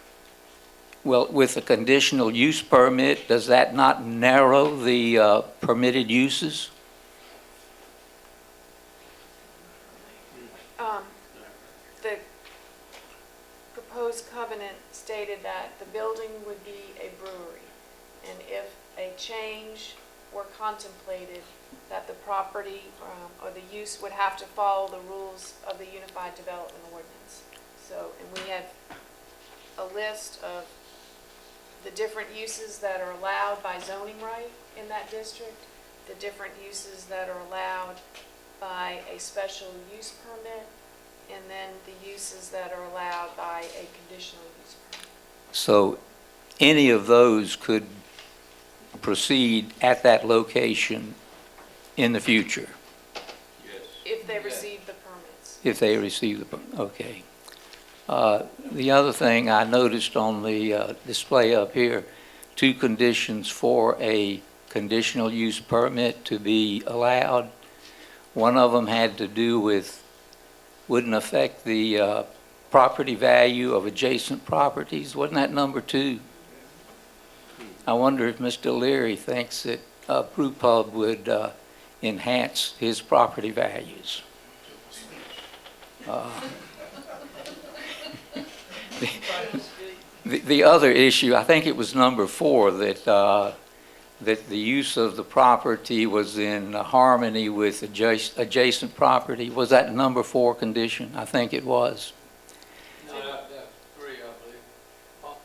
Well, with a conditional use permit, does that not narrow the permitted uses? The proposed covenant stated that the building would be a brewery, and if a change were contemplated, that the property or the use would have to follow the rules of the Unified Development Ordinance. So, and we have a list of the different uses that are allowed by zoning right in that district, the different uses that are allowed by a special use permit, and then the uses that are allowed by a conditional use permit. So any of those could proceed at that location in the future? Yes. If they receive the permits. If they receive the permit, okay. The other thing I noticed on the display up here, 2 conditions for a conditional use permit to be allowed. One of them had to do with wouldn't affect the property value of adjacent properties. Wasn't that number 2? I wonder if Mr. Leary thinks that a brew pub would enhance his property values. The other issue, I think it was number 4, that the use of the property was in harmony with adjacent property. Was that number 4 condition? I think it was. No, that's 3, I believe.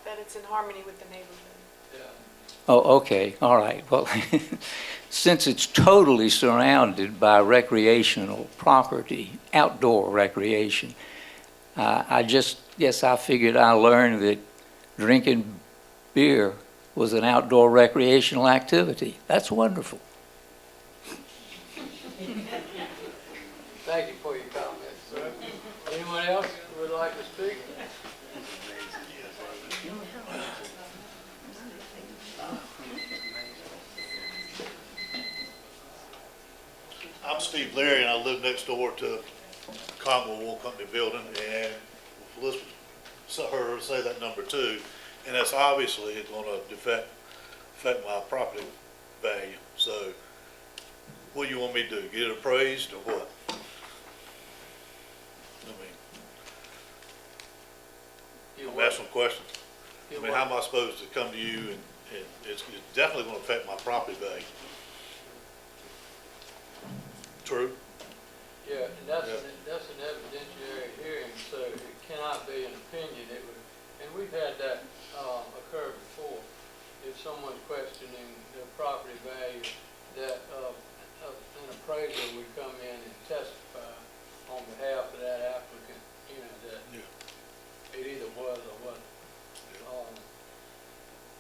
That it's in harmony with the neighborhood. Yeah. Oh, okay, all right. Well, since it's totally surrounded by recreational property, outdoor recreation, I figured I learned that drinking beer was an outdoor recreational activity. That's wonderful. Thank you for your comments, sir. Anyone else who would like to speak? I'm Steve Leary, and I live next door to Conwell Wool Company building, and let's heard her say that number 2, and that's obviously going to affect my property value. So what do you want me to do, get it appraised or what? I'm asking questions. How am I supposed to come to you and it's definitely going to affect my property value? True? Yeah, and that's an evidentiary hearing, so it cannot be an opinion. And we've had that occur before. If someone's questioning their property value, that an appraiser would come in and testify on behalf of that applicant, that it either was or wasn't.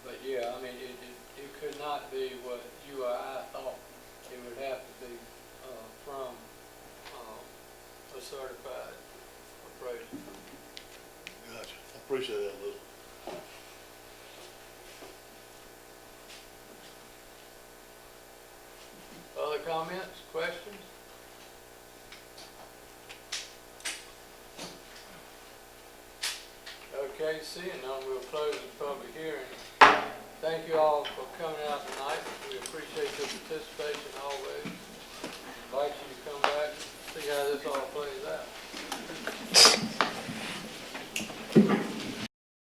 But yeah, I mean, it could not be what you or I thought. It would have to be from certified appraisal. Gotcha. I appreciate that, Elizabeth. Other comments, questions? Okay, seeing none, we'll close the public hearing. Thank you all for coming out tonight. We appreciate your participation always. Invite you to come back and see how this all plays out.